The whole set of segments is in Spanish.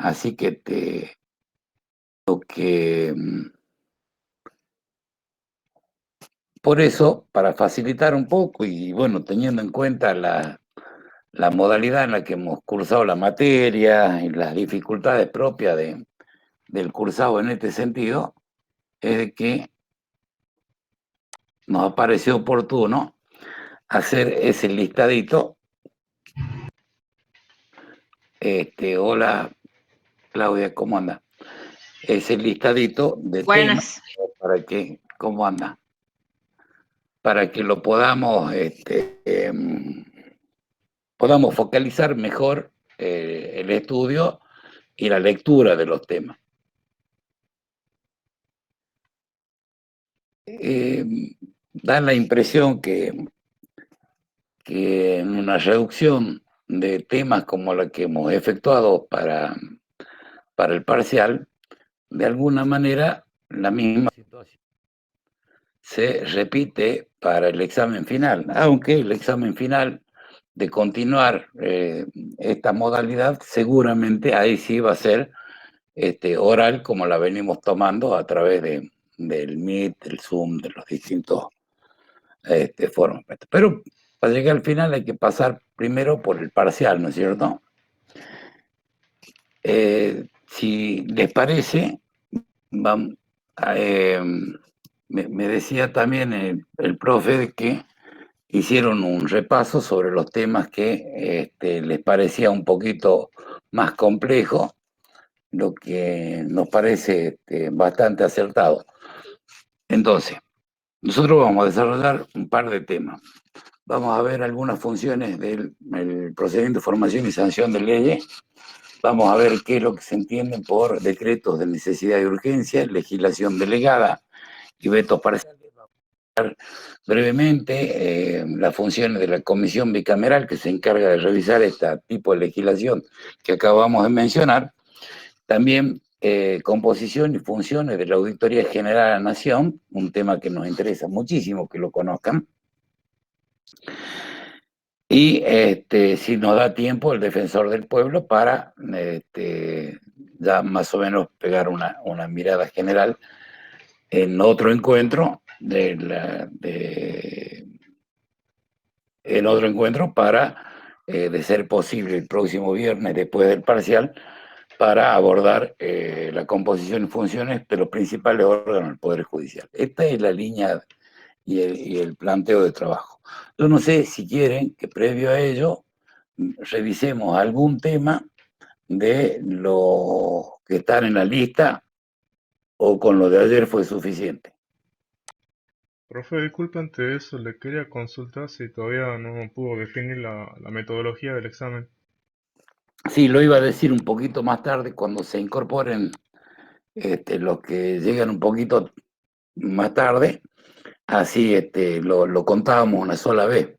Así que lo que por eso, para facilitar un poco y bueno, teniendo en cuenta la modalidad en la que hemos cursado la materia y las dificultades propias del cursado en este sentido, es de que nos ha parecido oportuno hacer ese listadito. Hola, Claudia, ¿cómo anda? Ese listadito de temas para que, ¿cómo anda? Para que lo podamos, podamos focalizar mejor el estudio y la lectura de los temas. Da la impresión que en una reducción de temas como la que hemos efectuado para el parcial, de alguna manera la misma situación se repite para el examen final, aunque el examen final de continuar esta modalidad seguramente ahí sí va a ser oral, como la venimos tomando a través del Meet, del Zoom, de los distintos foros. Pero para llegar al final hay que pasar primero por el parcial, ¿no es cierto? Si les parece, vamos, me decía también el profe que hicieron un repaso sobre los temas que les parecía un poquito más complejo, lo que nos parece bastante acertado. Entonces, nosotros vamos a desarrollar un par de temas. Vamos a ver algunas funciones del procedimiento de formación y sanción de leyes. Vamos a ver qué es lo que se entiende por decretos de necesidad y urgencia, legislación delegada y vetos parciales. Vamos a ver brevemente las funciones de la comisión bicameral que se encarga de revisar este tipo de legislación que acabamos de mencionar. También composición y funciones de la Auditoría General de la Nación, un tema que nos interesa muchísimo que lo conozcan. Y si nos da tiempo, el defensor del pueblo para ya más o menos pegar una mirada general en otro encuentro para, de ser posible, el próximo viernes, después del parcial, para abordar la composición y funciones de los principales órganos del Poder Judicial. Esta es la línea y el planteo de trabajo. Yo no sé si quieren que previo a ello revisemos algún tema de los que están en la lista o con lo de ayer fue suficiente. Profe, disculpe, antes de eso, le quería consultar si todavía no pudo definir la metodología del examen. Sí, lo iba a decir un poquito más tarde cuando se incorporen los que llegan un poquito más tarde, así lo contábamos una sola vez,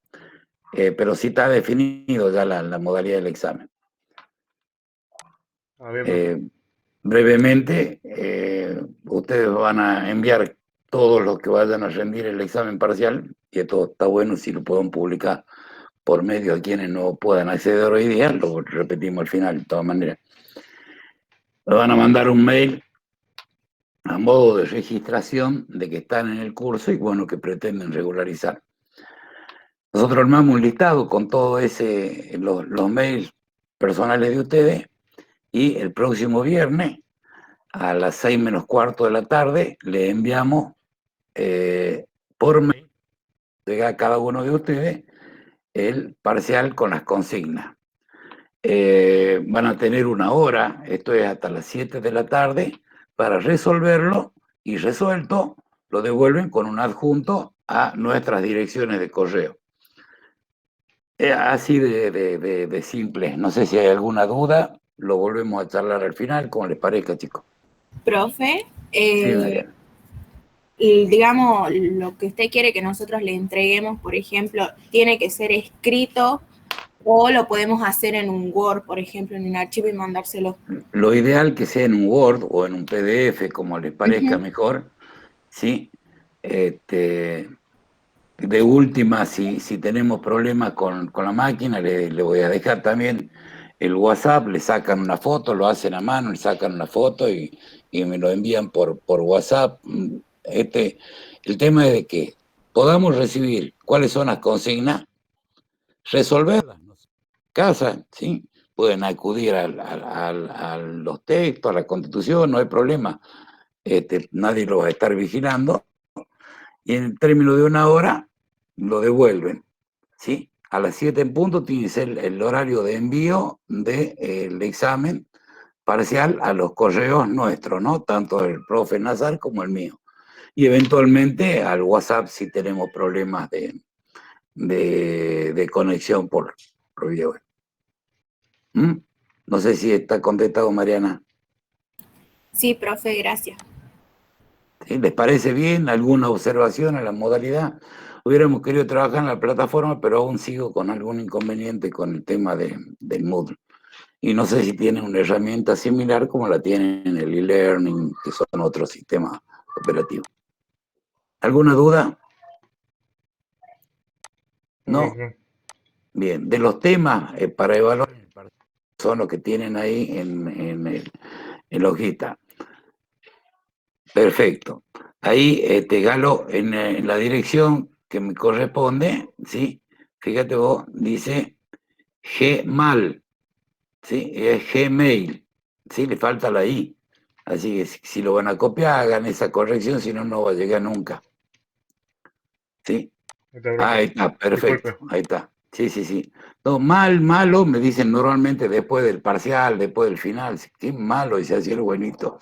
pero sí está definido ya la modalidad del examen. A ver, profe. Brevemente, ustedes van a enviar todos los que vayan a rendir el examen parcial, y esto está bueno si lo pueden publicar por medio de quienes no puedan acceder hoy día, lo repetimos al final de todas maneras. Le van a mandar un mail a modo de registración de que están en el curso y bueno, que pretenden regularizar. Nosotros armamos un listado con todos los mails personales de ustedes y el próximo viernes a las 6 menos cuarto de la tarde le enviamos por mail, llega a cada uno de ustedes el parcial con las consignas. Van a tener una hora, esto es hasta las 7 de la tarde, para resolverlo y resuelto lo devuelven con un adjunto a nuestras direcciones de correo. Así de simple. No sé si hay alguna duda, lo volvemos a charlar al final, como les parezca, chicos. Profe, Sí, Mariana. digamos, lo que usted quiere que nosotros le entreguemos, por ejemplo, tiene que ser escrito o lo podemos hacer en un Word, por ejemplo, en un archivo y mandárselo. Lo ideal que sea en un Word o en un PDF, como les parezca mejor, ¿sí? De última, si tenemos problemas con la máquina, le voy a dejar también el WhatsApp, le sacan una foto, lo hacen a mano, le sacan una foto y me lo envían por WhatsApp. El tema es de que podamos recibir cuáles son las consignas, resolverlas en casa, ¿sí? Pueden acudir a los textos, a la Constitución, no hay problema. Nadie lo va a estar vigilando. Y en términos de una hora, lo devuelven, ¿sí? A las 7 en punto tiene que ser el horario de envío del examen parcial a los correos nuestros, ¿no? Tanto el profe Nazar como el mío. Y eventualmente al WhatsApp si tenemos problemas de conexión por video. ¿Mm? No sé si está contestado, Mariana. Sí, profe, gracias. ¿Sí? ¿Les parece bien? ¿Alguna observación a la modalidad? Hubiéramos querido trabajar en la plataforma, pero aún sigo con algún inconveniente con el tema del Moodle. Y no sé si tienen una herramienta similar como la tienen en el e-learning, que son otros sistemas operativos. ¿Alguna duda? No. Bien, de los temas para evaluar son los que tienen ahí en la hojita. Perfecto. Ahí, Galo, en la dirección que me corresponde, ¿sí? Fíjate vos, dice Gmail, ¿sí? Es Gmail, ¿sí? Le falta la I. Así que si lo van a copiar, hagan esa corrección, si no, no va a llegar nunca. ¿Sí? Ahí está, perfecto, disculpe. Ahí está. Sí, sí, sí. No, malo, me dicen normalmente después del parcial, después del final. Qué malo, dice así el buenito.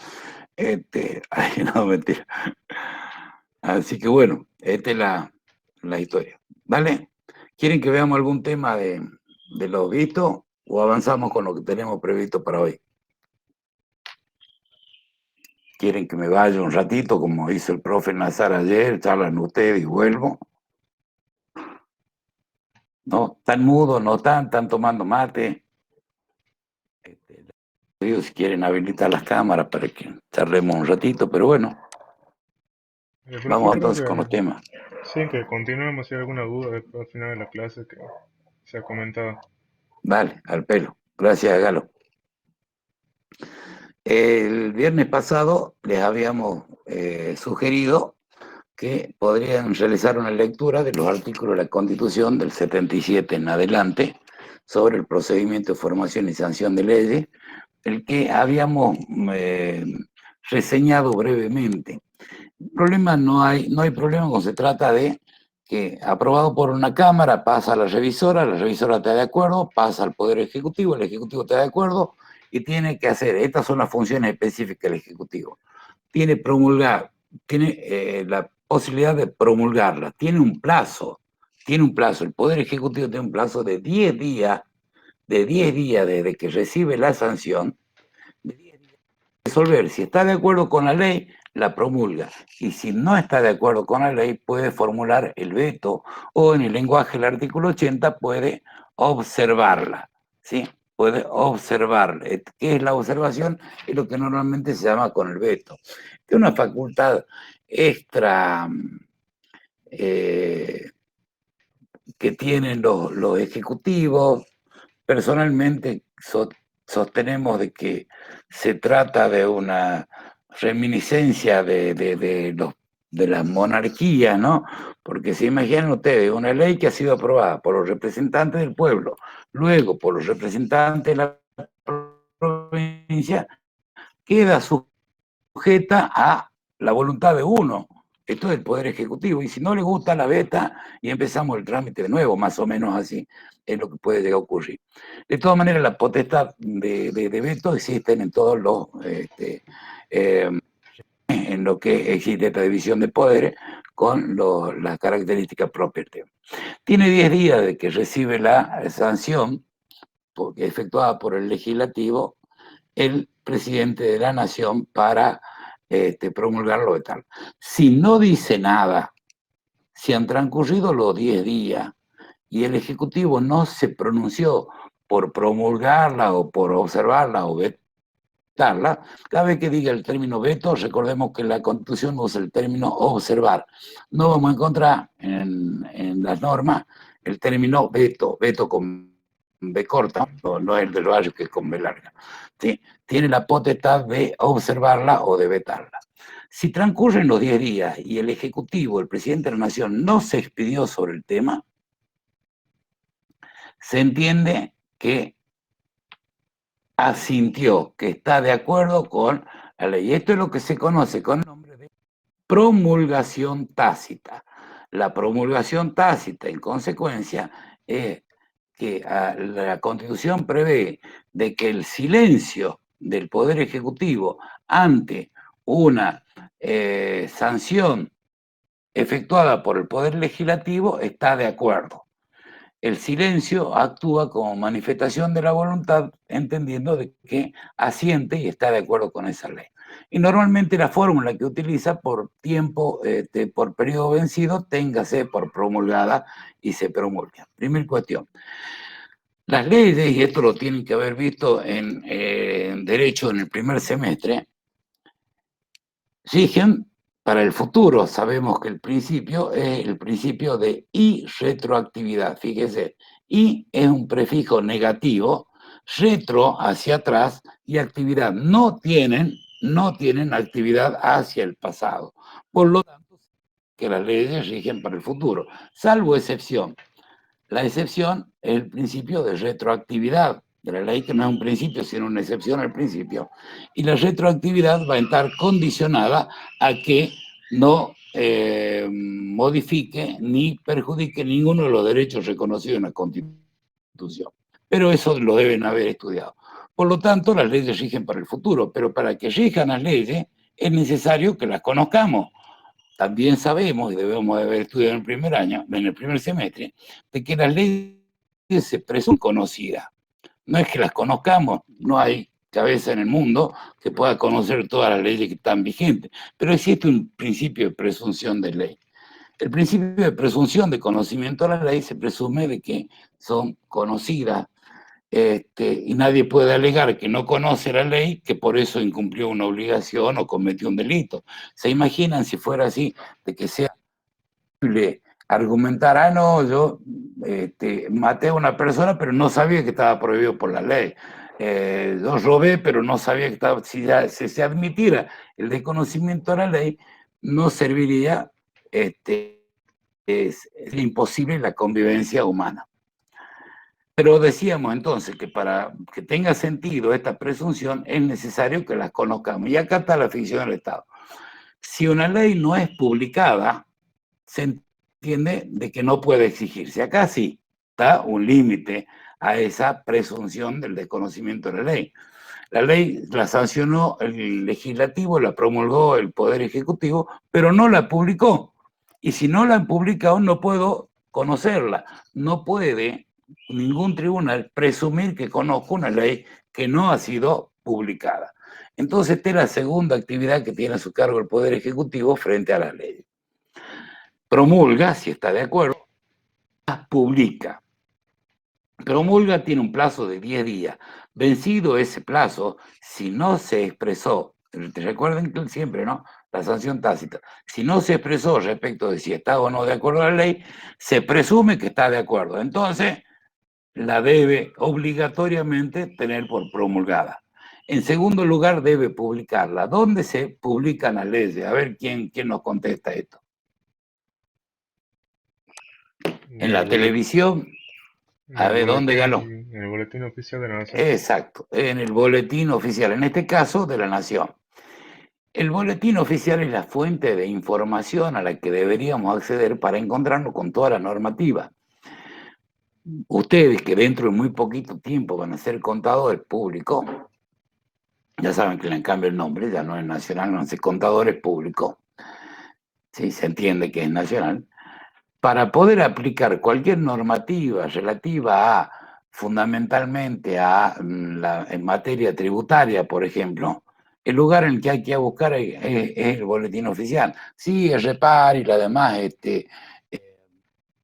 Ay, no, mentira. Así que bueno, esta es la historia. ¿Vale? ¿Quieren que veamos algún tema de lo visto o avanzamos con lo que tenemos previsto para hoy? ¿Quieren que me vaya un ratito, como hizo el profe Nazar ayer, charlan ustedes y vuelvo? ¿No? ¿Están mudos? ¿No están tomando mate? Si quieren habilitar las cámaras para que charlemos un ratito, pero bueno. Vamos entonces con los temas. Sí, que continuemos si hay alguna duda después al final de la clase que se ha comentado. Vale, al pelo. Gracias, Galo. El viernes pasado les habíamos sugerido que podrían realizar una lectura de los artículos de la Constitución del 77 en adelante sobre el procedimiento de formación y sanción de leyes, el que habíamos reseñado brevemente. El problema no hay problema cuando se trata de que aprobado por una Cámara pasa a la revisora está de acuerdo, pasa al Poder Ejecutivo, el Ejecutivo está de acuerdo y tiene que hacer, estas son las funciones específicas del Ejecutivo, tiene la posibilidad de promulgarla, tiene un plazo, el Poder Ejecutivo tiene un plazo de 10 días, desde que recibe la sanción, de 10 días, resolver si está de acuerdo con la ley, la promulga, y si no está de acuerdo con la ley puede formular el veto o en el lenguaje del artículo 80 puede observarla, ¿sí? Puede observar. ¿Qué es la observación? Es lo que normalmente se llama con el veto. Es una facultad extra que tienen los ejecutivos. Personalmente sostenemos de que se trata de una reminiscencia de la monarquía, ¿no? Porque se imaginan ustedes, una ley que ha sido aprobada por los representantes del pueblo, luego por los representantes de la provincia, queda sujeta a la voluntad de uno. Esto es el Poder Ejecutivo, y si no le gusta la veta, y empezamos el trámite de nuevo, más o menos así es lo que puede llegar a ocurrir. De todas maneras, la potestad de veto existen en todos los, en lo que existe esta división de poderes, con las características propias. Tiene 10 días de que recibe la sanción, porque efectuada por el legislativo, el presidente de la nación para promulgarlo y tal. Si no dice nada, si han transcurrido los 10 días y el Ejecutivo no se pronunció por promulgarla o por observarla o vetarla, cada vez que diga el término veto, recordemos que la Constitución usa el término observar. No vamos a encontrar en las normas el término veto con B corta, no es el del Valle que es con B larga, ¿sí? Tiene la potestad de observarla o de vetarla. Si transcurren los 10 días y el Ejecutivo, el presidente de la Nación, no se expidió sobre el tema, se entiende que asintió, que está de acuerdo con la ley. Esto es lo que se conoce con el nombre de promulgación tácita. La promulgación tácita, en consecuencia, es que la Constitución prevé de que el silencio del Poder Ejecutivo ante una sanción efectuada por el Poder Legislativo está de acuerdo. El silencio actúa como manifestación de la voluntad, entendiendo de que asiente y está de acuerdo con esa ley. Y normalmente la fórmula que utiliza por tiempo, por periodo vencido, téngase por promulgada y se promulga. Primera cuestión. Las leyes, y esto lo tienen que haber visto en Derecho en el primer semestre, rigen para el futuro. Sabemos que el principio es el principio de irretroactividad. Fíjese, y es un prefijo negativo, retro hacia atrás y actividad. No tienen actividad hacia el pasado. Por lo tanto, que las leyes rigen para el futuro, salvo excepción. La excepción es el principio de retroactividad de la ley, que no es un principio, sino una excepción al principio. Y la retroactividad va a estar condicionada a que no modifique ni perjudique ninguno de los derechos reconocidos en la Constitución. Pero eso lo deben haber estudiado. Por lo tanto, las leyes rigen para el futuro, pero para que rijan las leyes es necesario que las conozcamos. También sabemos, y debemos haber estudiado en el primer año, en el primer semestre, de que las leyes se presumen conocidas. No es que las conozcamos, no hay cabeza en el mundo que pueda conocer todas las leyes que están vigentes, pero existe un principio de presunción de ley. El principio de presunción de conocimiento de la ley se presume de que son conocidas, y nadie puede alegar que no conoce la ley, que por eso incumplió una obligación o cometió un delito. ¿Se imaginan si fuera así, de que sea posible argumentar, no, yo maté a una persona, pero no sabía que estaba prohibido por la ley? Yo robé, pero no sabía que estaba... Si se admitiera el desconocimiento de la ley, no serviría, es imposible la convivencia humana. Pero decíamos entonces que para que tenga sentido esta presunción es necesario que las conozcamos. Y acá está la ficción del Estado. Si una ley no es publicada, se entiende de que no puede exigirse. Acá sí está un límite a esa presunción del desconocimiento de la ley. La ley la sancionó el legislativo, la promulgó el Poder Ejecutivo, pero no la publicó. Y si no la han publicado, no puedo conocerla. No puede ningún tribunal presumir que conozco una ley que no ha sido publicada. Entonces, esta es la segunda actividad que tiene a su cargo el Poder Ejecutivo frente a la ley. Promulga, si está de acuerdo, las publica. Promulga tiene un plazo de 10 días. Vencido ese plazo, si no se expresó, recuerden que siempre, ¿no?, la sanción tácita, si no se expresó respecto de si está o no de acuerdo a la ley, se presume que está de acuerdo. Entonces, la debe obligatoriamente tener por promulgada. En segundo lugar, debe publicarla. ¿Dónde se publican las leyes? A ver quién nos contesta esto. En la televisión. A ver, ¿dónde ganó? En el Boletín Oficial de la Nación. Exacto, en el Boletín Oficial, en este caso de la Nación. El Boletín Oficial es la fuente de información a la que deberíamos acceder para encontrarnos con toda la normativa. Ustedes, que dentro de muy poquito tiempo van a ser contadores públicos, ya saben que le cambio el nombre, ya no es nacional, van a ser contadores públicos, ¿sí? Se entiende que es nacional. Para poder aplicar cualquier normativa relativa a, fundamentalmente en materia tributaria, por ejemplo, el lugar en el que hay que buscar es el Boletín Oficial. Sí, el REPAR y las demás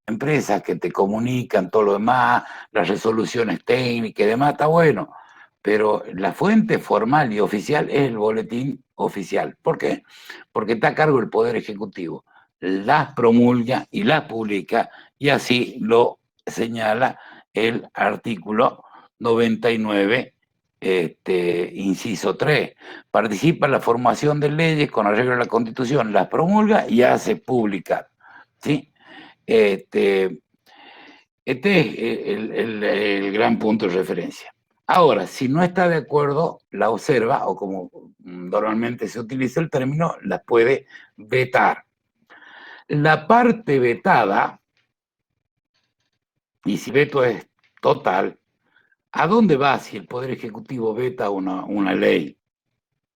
empresas que te comunican todo lo demás, las resoluciones técnicas y demás, está bueno, pero la fuente formal y oficial es el Boletín Oficial. ¿Por qué? Porque está a cargo del Poder Ejecutivo. Las promulga y las publica, y así lo señala el artículo 99, inciso 3. Participa en la formación de leyes con arreglo a la Constitución, las promulga y hace publicar. ¿Sí? Este es el gran punto de referencia. Ahora, si no está de acuerdo, la observa, o como normalmente se utiliza el término, la puede vetar. La parte vetada, y si veto es total, ¿a dónde va si el Poder Ejecutivo veta una ley?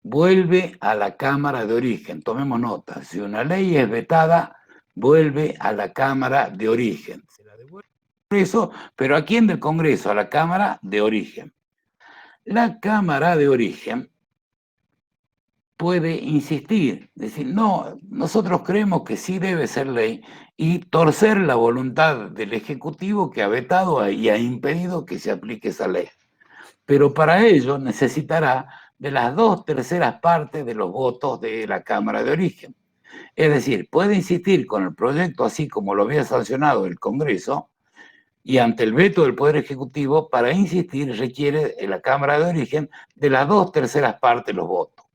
Vuelve a la Cámara de origen. Tomemos nota. Si una ley es vetada, vuelve a la Cámara de origen. Se la devuelve al Congreso, pero ¿a quién del Congreso? A la Cámara de origen. La Cámara de origen puede insistir, decir, no, nosotros creemos que sí debe ser ley, y torcer la voluntad del Ejecutivo que ha vetado y ha impedido que se aplique esa ley. Pero para ello necesitará de las 2/3 partes de los votos de la Cámara de origen. Es decir, puede insistir con el proyecto así como lo había sancionado el Congreso, y ante el veto del Poder Ejecutivo, para insistir requiere en la Cámara de origen de las 2/3 partes de los votos.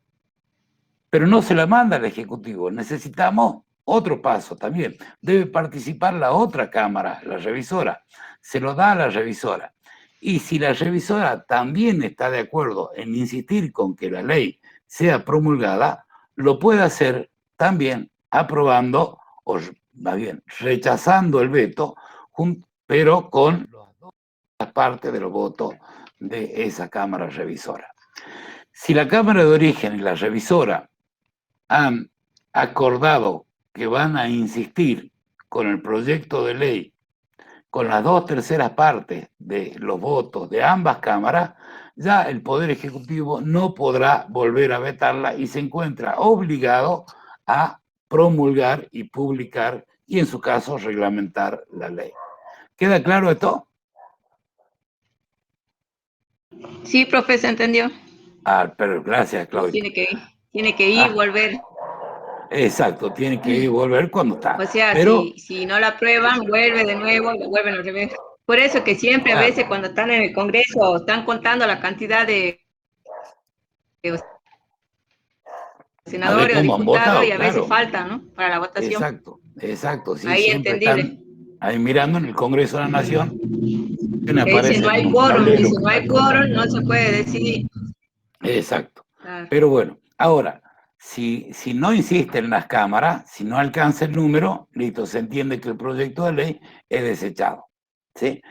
Pero no se la manda al Ejecutivo, necesitamos otro paso también. Debe participar la otra Cámara, la revisora, se lo da a la revisora. Y si la revisora también está de acuerdo en insistir con que la ley sea promulgada, lo puede hacer también aprobando, o más bien rechazando el veto, pero con las partes de los votos de esa Cámara revisora. Si la Cámara de origen y la revisora han acordado que van a insistir con el proyecto de ley con las 2/3 partes de los votos de ambas cámaras, ya el Poder Ejecutivo no podrá volver a vetarla y se encuentra obligado a promulgar y publicar y, en su caso, reglamentar la ley. ¿Queda claro esto? Sí, profe, se entendió. Pero gracias, Claudia. Tiene que ir, volver. Exacto, tiene que ir y volver cuando está. O sea, pero, si no la aprueban, vuelve de nuevo, lo vuelven al revés. Por eso que siempre, claro, a veces cuando están en el Congreso, están contando la cantidad de senadores o diputados votado, y a veces faltan, ¿no? Para la votación. Exacto. Sí, ahí entendible. Están ahí mirando en el Congreso de la Nación. Que dice, no hay quórum, no se puede decidir. Exacto. Claro. Pero bueno, ahora, si no insisten en las cámaras, si no alcanza el número, listo, se entiende que el proyecto de ley es desechado. ¿Sí?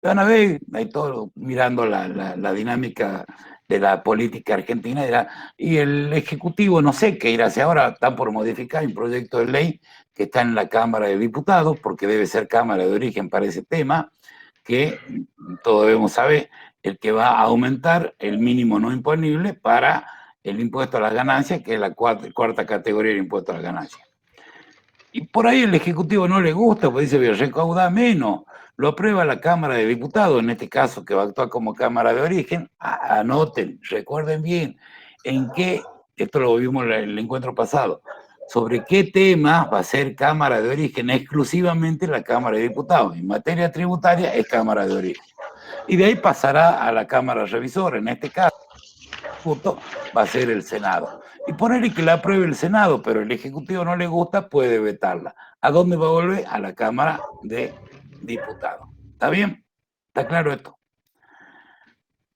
Van a ver, ahí todo mirando la dinámica de la política argentina, y el Ejecutivo no sé qué irá hacer ahora, está por modificar un proyecto de ley que está en la Cámara de Diputados, porque debe ser Cámara de origen para ese tema, que todos debemos saber, el que va a aumentar el mínimo no imponible para el impuesto a las ganancias, que es la cuarta categoría del impuesto a las ganancias. Y por ahí el Ejecutivo no le gusta, pues dice, voy a recaudar menos. Lo aprueba la Cámara de Diputados, en este caso, que va a actuar como Cámara de origen. Anoten, recuerden bien, en qué, esto lo vimos en el encuentro pasado, sobre qué tema va a ser Cámara de origen, exclusivamente la Cámara de Diputados. En materia tributaria es Cámara de origen. Y de ahí pasará a la Cámara Revisora, en este caso va a ser el Senado. Y ponerle que la apruebe el Senado, pero el Ejecutivo no le gusta, puede vetarla. ¿A dónde va a volver? A la Cámara de Diputados. ¿Está bien? ¿Está claro esto?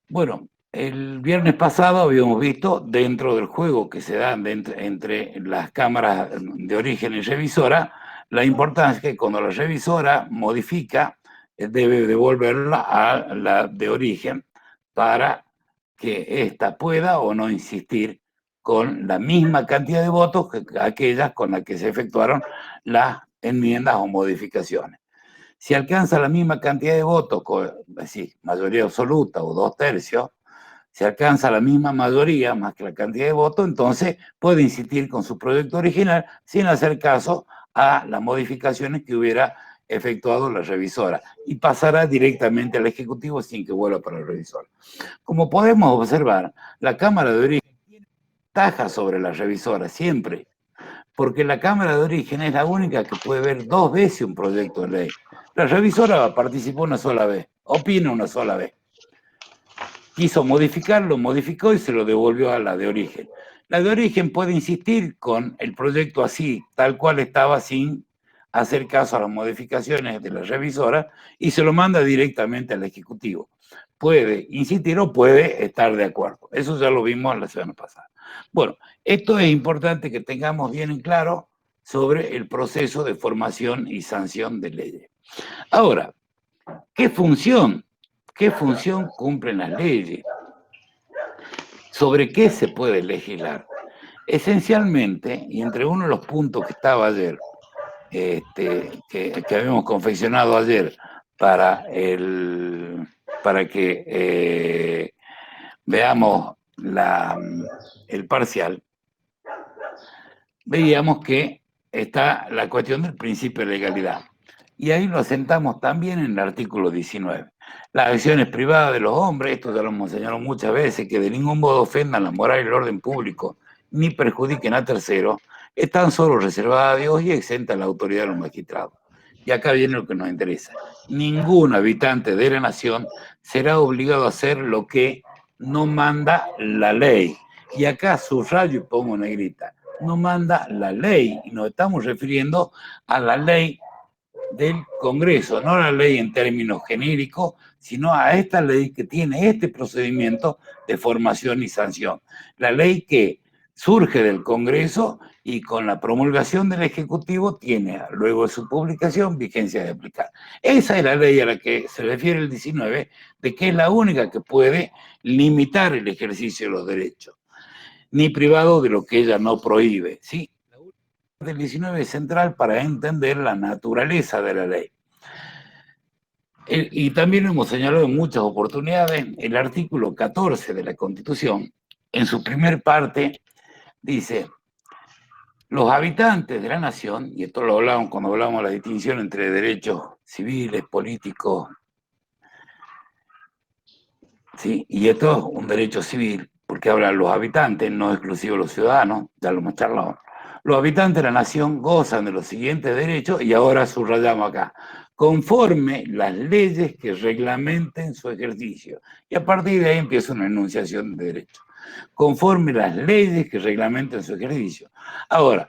Bueno, el viernes pasado habíamos visto, dentro del juego que se da entre las cámaras de origen y revisora, la importancia que cuando la revisora modifica, debe devolverla a la de origen para que ésta pueda o no insistir con la misma cantidad de votos que aquellas con las que se efectuaron las enmiendas o modificaciones. Si alcanza la misma cantidad de votos, así, mayoría absoluta o 2/3, si alcanza la misma mayoría, más que la cantidad de votos, entonces puede insistir con su proyecto original sin hacer caso a las modificaciones que hubiera efectuado la revisora, y pasará directamente al Ejecutivo sin que vuelva para el revisor. Como podemos observar, la Cámara de Origen tiene ventaja sobre la revisora siempre, porque la Cámara de Origen es la única que puede ver 2 veces un proyecto de ley. La revisora participó una sola vez, opina una sola vez. Quiso modificarlo, modificó y se lo devolvió a la de origen. La de origen puede insistir con el proyecto así, tal cual estaba, sin hacer caso a las modificaciones de la revisora, y se lo manda directamente al Ejecutivo. Puede insistir o puede estar de acuerdo. Eso ya lo vimos la semana pasada. Bueno, esto es importante que tengamos bien en claro sobre el proceso de formación y sanción de leyes. Ahora, ¿qué función cumplen las leyes? ¿Sobre qué se puede legislar? Esencialmente, y entre uno de los puntos que estaba ayer, que habíamos confeccionado ayer para que veamos el parcial, veíamos que está la cuestión del principio de legalidad. Y ahí lo asentamos también en el artículo 19. Las acciones privadas de los hombres, esto ya lo hemos señalado muchas veces, que de ningún modo ofendan la moral y el orden público, ni perjudiquen a terceros, están solo reservadas a Dios y exentan la autoridad de los magistrados. Y acá viene lo que nos interesa. Ningún habitante de la nación será obligado a hacer lo que no manda la ley. Y acá subrayo y pongo negrita. No manda la ley. Y nos estamos refiriendo a la ley del Congreso, no la ley en términos genéricos, sino a esta ley que tiene este procedimiento de formación y sanción. La ley que surge del Congreso y con la promulgación del Ejecutivo tiene, luego de su publicación, vigencia de aplicar. Esa es la ley a la que se refiere el 19, de que es la única que puede limitar el ejercicio de los derechos, ni privado de lo que ella no prohíbe, ¿sí? Del 19 es central para entender la naturaleza de la ley. Y también hemos señalado en muchas oportunidades, el artículo 14 de la Constitución, en su primer parte, dice: los habitantes de la nación, y esto lo hablamos cuando hablamos de la distinción entre derechos civiles, políticos, ¿sí? Y esto es un derecho civil, porque habla de los habitantes, no exclusivo los ciudadanos, ya lo hemos charlado. Los habitantes de la nación gozan de los siguientes derechos, y ahora subrayamos acá: conforme las leyes que reglamenten su ejercicio. Y a partir de ahí empieza una enunciación de derechos. Conforme las leyes que reglamenten su ejercicio. Ahora,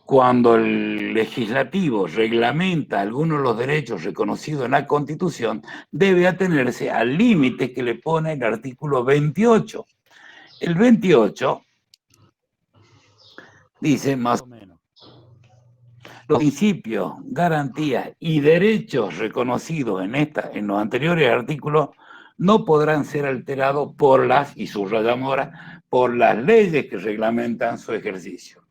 cuando el legislativo reglamenta algunos de los derechos reconocidos en la Constitución, debe atenerse al límite que le pone el artículo 28. El 28 dice más o menos: los principios, garantías y derechos reconocidos en los anteriores artículos no podrán ser alterados por y subrayamos ahora, por las leyes que reglamentan su ejercicio.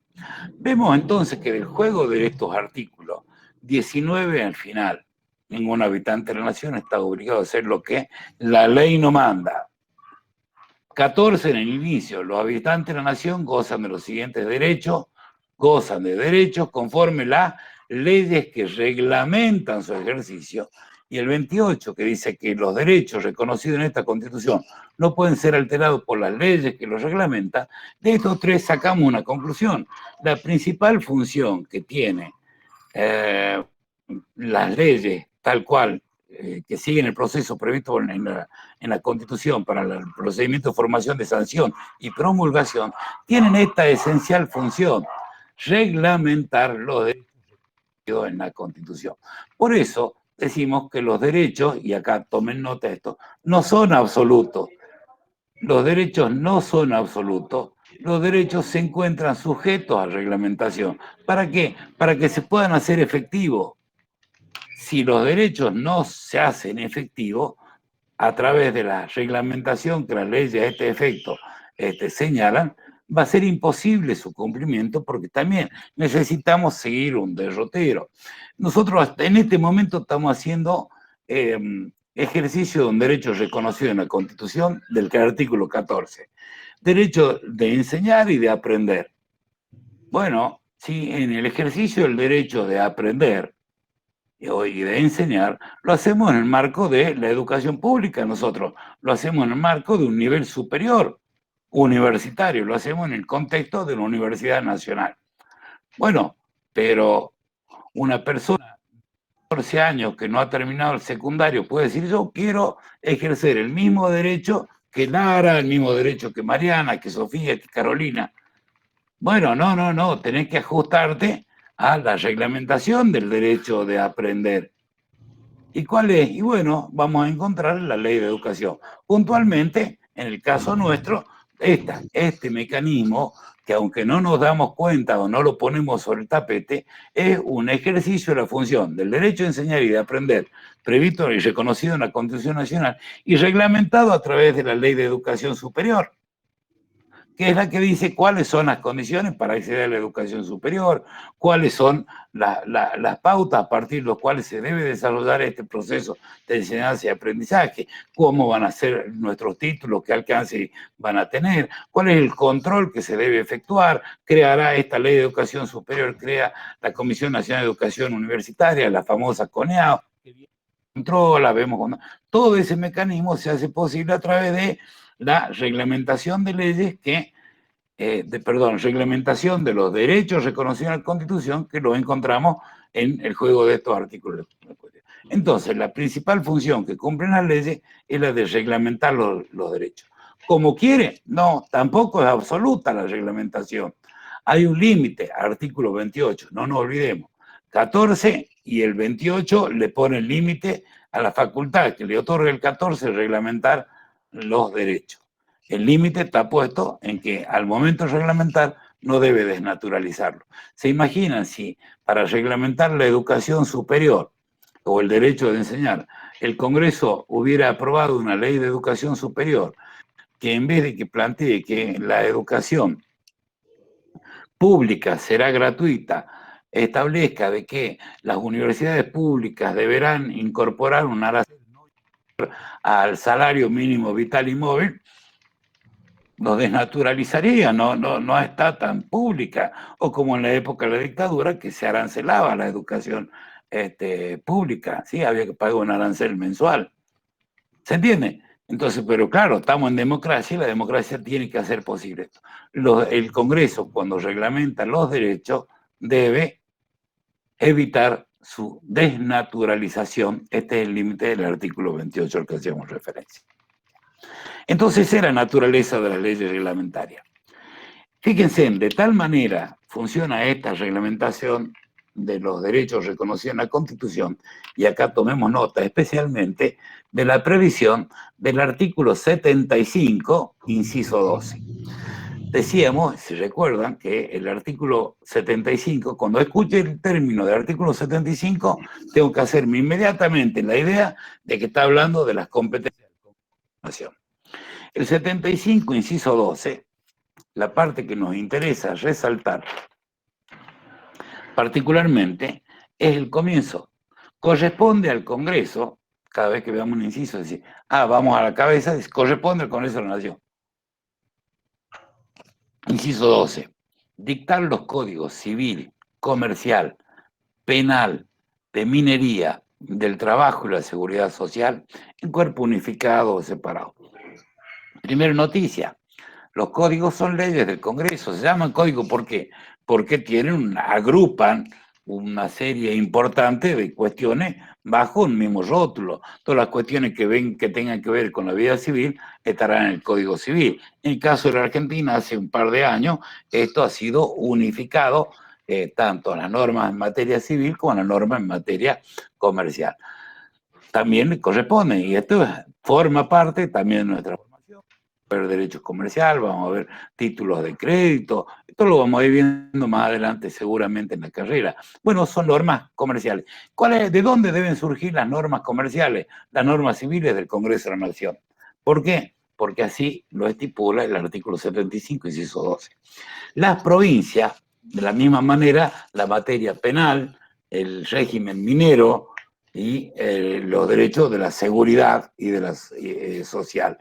Vemos entonces que del juego de estos artículos, 19 al final, ningún habitante de la nación está obligado a hacer lo que la ley no manda. 14 en el inicio, los habitantes de la nación gozan de los siguientes derechos, gozan de derechos conforme las leyes que reglamentan su ejercicio. Y el 28, que dice que los derechos reconocidos en esta Constitución no pueden ser alterados por las leyes que los reglamentan. De estos tres sacamos una conclusión. La principal función que tiene las leyes, tal cual, que siguen el proceso previsto en la Constitución para el procedimiento de formación de sanción y promulgación, tienen esta esencial función: reglamentar los derechos en la Constitución. Por eso decimos que los derechos, y acá tomen nota de esto, no son absolutos. Los derechos no son absolutos. Los derechos se encuentran sujetos a reglamentación. ¿Para qué? Para que se puedan hacer efectivos. Si los derechos no se hacen efectivos a través de la reglamentación que las leyes a este efecto señalan, va a ser imposible su cumplimiento, porque también necesitamos seguir un derrotero. Nosotros en este momento estamos haciendo ejercicio de un derecho reconocido en la Constitución, del artículo 14. Derecho de enseñar y de aprender. Bueno, si en el ejercicio del derecho de aprender y de enseñar, lo hacemos en el marco de la educación pública, nosotros lo hacemos en el marco de un nivel superior, universitario, lo hacemos en el contexto de la Universidad Nacional. Bueno, pero una persona 14 años que no ha terminado el secundario puede decir, yo quiero ejercer el mismo derecho que Lara, el mismo derecho que Mariana, que Sofía, que Carolina. Bueno, no, tenés que ajustarte a la reglamentación del derecho de aprender. ¿Y cuál es? Y bueno, vamos a encontrar la ley de educación. Puntualmente, en el caso nuestro, este mecanismo, que aunque no nos damos cuenta o no lo ponemos sobre el tapete, es un ejercicio de la función del derecho a enseñar y de aprender, previsto y reconocido en la Constitución Nacional y reglamentado a través de la Ley de Educación Superior, que es la que dice cuáles son las condiciones para acceder a la educación superior, cuáles son las pautas a partir de las cuales se debe desarrollar este proceso de enseñanza y aprendizaje, cómo van a ser nuestros títulos, qué alcance van a tener, cuál es el control que se debe efectuar. Creará esta ley de educación superior, crea la Comisión Nacional de Educación Universitaria, la famosa CONEAU, que controla, vemos cuando... Todo ese mecanismo se hace posible a través de la reglamentación de leyes que, reglamentación de los derechos reconocidos en la Constitución que los encontramos en el juego de estos artículos. Entonces, la principal función que cumplen las leyes es la de reglamentar los derechos. ¿Cómo quiere? No, tampoco es absoluta la reglamentación. Hay un límite, artículo 28, no nos olvidemos. 14 y el 28 le ponen límite a la facultad que le otorga el 14 reglamentar los derechos. El límite está puesto en que al momento de reglamentar no debe desnaturalizarlo. ¿Se imaginan si para reglamentar la educación superior o el derecho de enseñar, el Congreso hubiera aprobado una ley de educación superior que en vez de que plantee que la educación pública será gratuita, establezca de que las universidades públicas deberán incorporar un arancel al salario mínimo vital y móvil, nos desnaturalizaría, no está tan pública, o como en la época de la dictadura, que se arancelaba la educación pública, ¿sí? Había que pagar un arancel mensual. ¿Se entiende? Entonces, pero claro, estamos en democracia y la democracia tiene que hacer posible esto. El Congreso, cuando reglamenta los derechos, debe evitar su desnaturalización. Este es el límite del artículo 28 al que hacemos referencia. Entonces, esa es la naturaleza de las leyes reglamentarias. Fíjense, de tal manera funciona esta reglamentación de los derechos reconocidos en la Constitución, y acá tomemos nota especialmente de la previsión del artículo 75, inciso 12. Decíamos, si recuerdan, que el artículo 75, cuando escuche el término del artículo 75, tengo que hacerme inmediatamente la idea de que está hablando de las competencias de la Nación. El 75, inciso 12, la parte que nos interesa resaltar particularmente es el comienzo. Corresponde al Congreso, cada vez que veamos un inciso, decir, vamos a la cabeza, corresponde al Congreso de la Nación. Inciso 12. Dictar los códigos civil, comercial, penal, de minería, del trabajo y la seguridad social en cuerpo unificado o separado. Primera noticia. Los códigos son leyes del Congreso. Se llaman códigos ¿por qué? Porque agrupan una serie importante de cuestiones bajo un mismo rótulo. Todas las cuestiones que tengan que ver con la vida civil estarán en el Código Civil. En el caso de la Argentina, hace un par de años, esto ha sido unificado tanto en las normas en materia civil como en las normas en materia comercial. También le corresponde, y esto forma parte también de nuestra formación. Vamos a ver derechos comerciales, vamos a ver títulos de crédito, esto lo vamos a ir viendo más adelante seguramente en la carrera. Bueno, son normas comerciales. ¿De dónde deben surgir las normas comerciales? Las normas civiles del Congreso de la Nación. ¿Por qué? Porque así lo estipula el artículo 75, inciso 12. Las provincias, de la misma manera, la materia penal, el régimen minero y los derechos de la seguridad y de la social.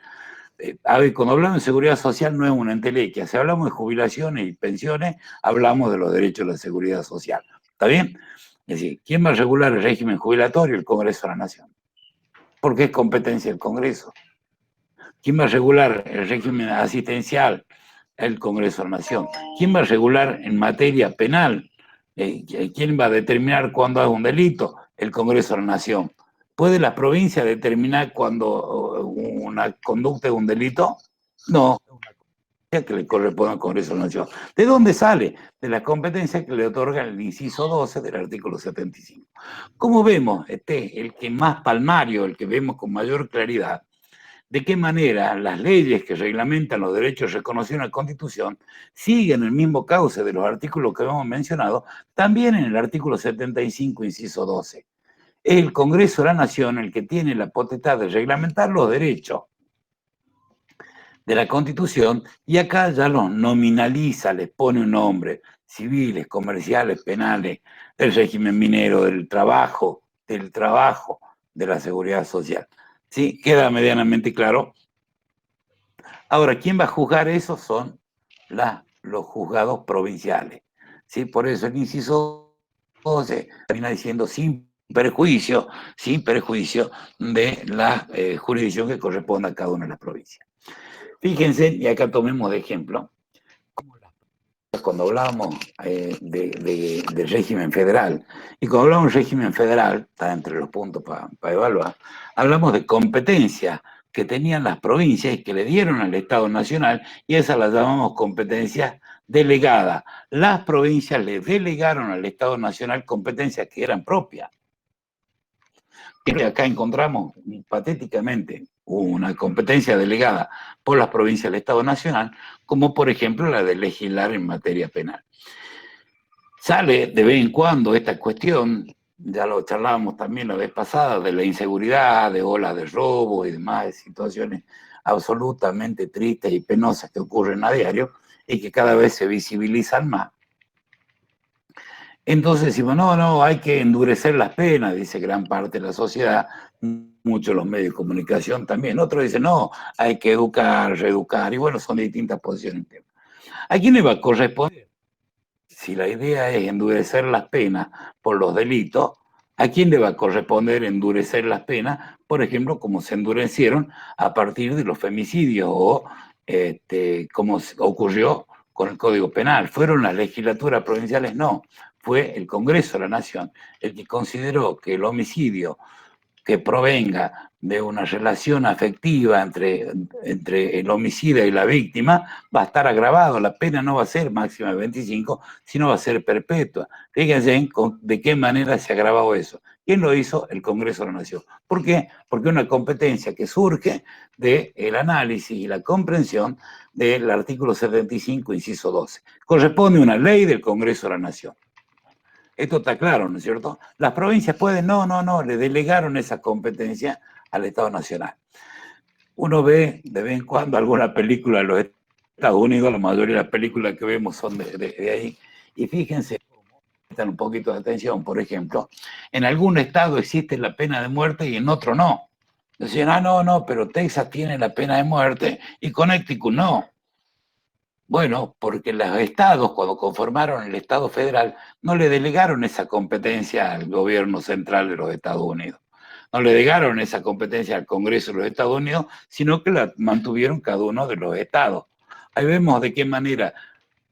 Cuando hablamos de seguridad social no es una entelequia. Si hablamos de jubilaciones y pensiones, hablamos de los derechos de la seguridad social. ¿Está bien? Es decir, ¿quién va a regular el régimen jubilatorio? El Congreso de la Nación. Porque es competencia del Congreso. ¿Quién va a regular el régimen asistencial? El Congreso de la Nación. ¿Quién va a regular en materia penal? ¿Quién va a determinar cuándo es un delito? el Congreso de la Nación? ¿Puede la provincia determinar cuando una conducta es un delito? No, que le corresponde al Congreso de la Nación. ¿De dónde sale? De la competencia que le otorga el inciso 12 del artículo 75. Como vemos, el que más palmario, el que vemos con mayor claridad, de qué manera las leyes que reglamentan los derechos reconocidos en la Constitución siguen el mismo cauce de los artículos que hemos mencionado, también en el artículo 75, inciso 12. Es el Congreso de la Nación el que tiene la potestad de reglamentar los derechos de la Constitución, y acá ya los nominaliza, les pone un nombre: civiles, comerciales, penales, del régimen minero, del trabajo, de la seguridad social. ¿Sí? Queda medianamente claro. Ahora, ¿quién va a juzgar eso? Son los juzgados provinciales. ¿Sí? Por eso el inciso 12 termina diciendo sin perjuicio de la jurisdicción que corresponda a cada una de las provincias. Fíjense, y acá tomemos de ejemplo, cuando hablábamos del régimen federal, y cuando hablamos del régimen federal, está entre los puntos para evaluar, hablamos de competencias que tenían las provincias y que le dieron al Estado Nacional, y esas las llamamos competencias delegadas. Las provincias le delegaron al Estado Nacional competencias que eran propias. Y acá encontramos patéticamente una competencia delegada por las provincias del Estado Nacional, como por ejemplo la de legislar en materia penal. Sale de vez en cuando esta cuestión, ya lo charlábamos también la vez pasada, de la inseguridad, de olas de robo y demás situaciones absolutamente tristes y penosas que ocurren a diario y que cada vez se visibilizan más. Entonces decimos, no, hay que endurecer las penas, dice gran parte de la sociedad, muchos los medios de comunicación también. Otros dicen, no, hay que educar, reeducar, y bueno, son de distintas posiciones. ¿A quién le va a corresponder? Si la idea es endurecer las penas por los delitos, ¿a quién le va a corresponder endurecer las penas? Por ejemplo, como se endurecieron a partir de los femicidios o como ocurrió con el Código Penal. ¿Fueron las legislaturas provinciales? No. Fue el Congreso de la Nación el que consideró que el homicidio que provenga de una relación afectiva entre el homicida y la víctima va a estar agravado. La pena no va a ser máxima de 25, sino va a ser perpetua. Fíjense de qué manera se ha agravado eso. ¿Quién lo hizo? El Congreso de la Nación. ¿Por qué? Porque es una competencia que surge del análisis y la comprensión del artículo 75, inciso 12. Corresponde a una ley del Congreso de la Nación. Esto está claro, ¿no es cierto? Las provincias pueden, no, le delegaron esa competencia al Estado Nacional. Uno ve de vez en cuando alguna película de los Estados Unidos, la mayoría de las películas que vemos son de ahí, y fíjense, prestan un poquito de atención, por ejemplo, en algún estado existe la pena de muerte y en otro no. Decían, no, pero Texas tiene la pena de muerte y Connecticut no. Bueno, porque los estados, cuando conformaron el Estado federal, no le delegaron esa competencia al gobierno central de los Estados Unidos. No le delegaron esa competencia al Congreso de los Estados Unidos, sino que la mantuvieron cada uno de los estados. Ahí vemos de qué manera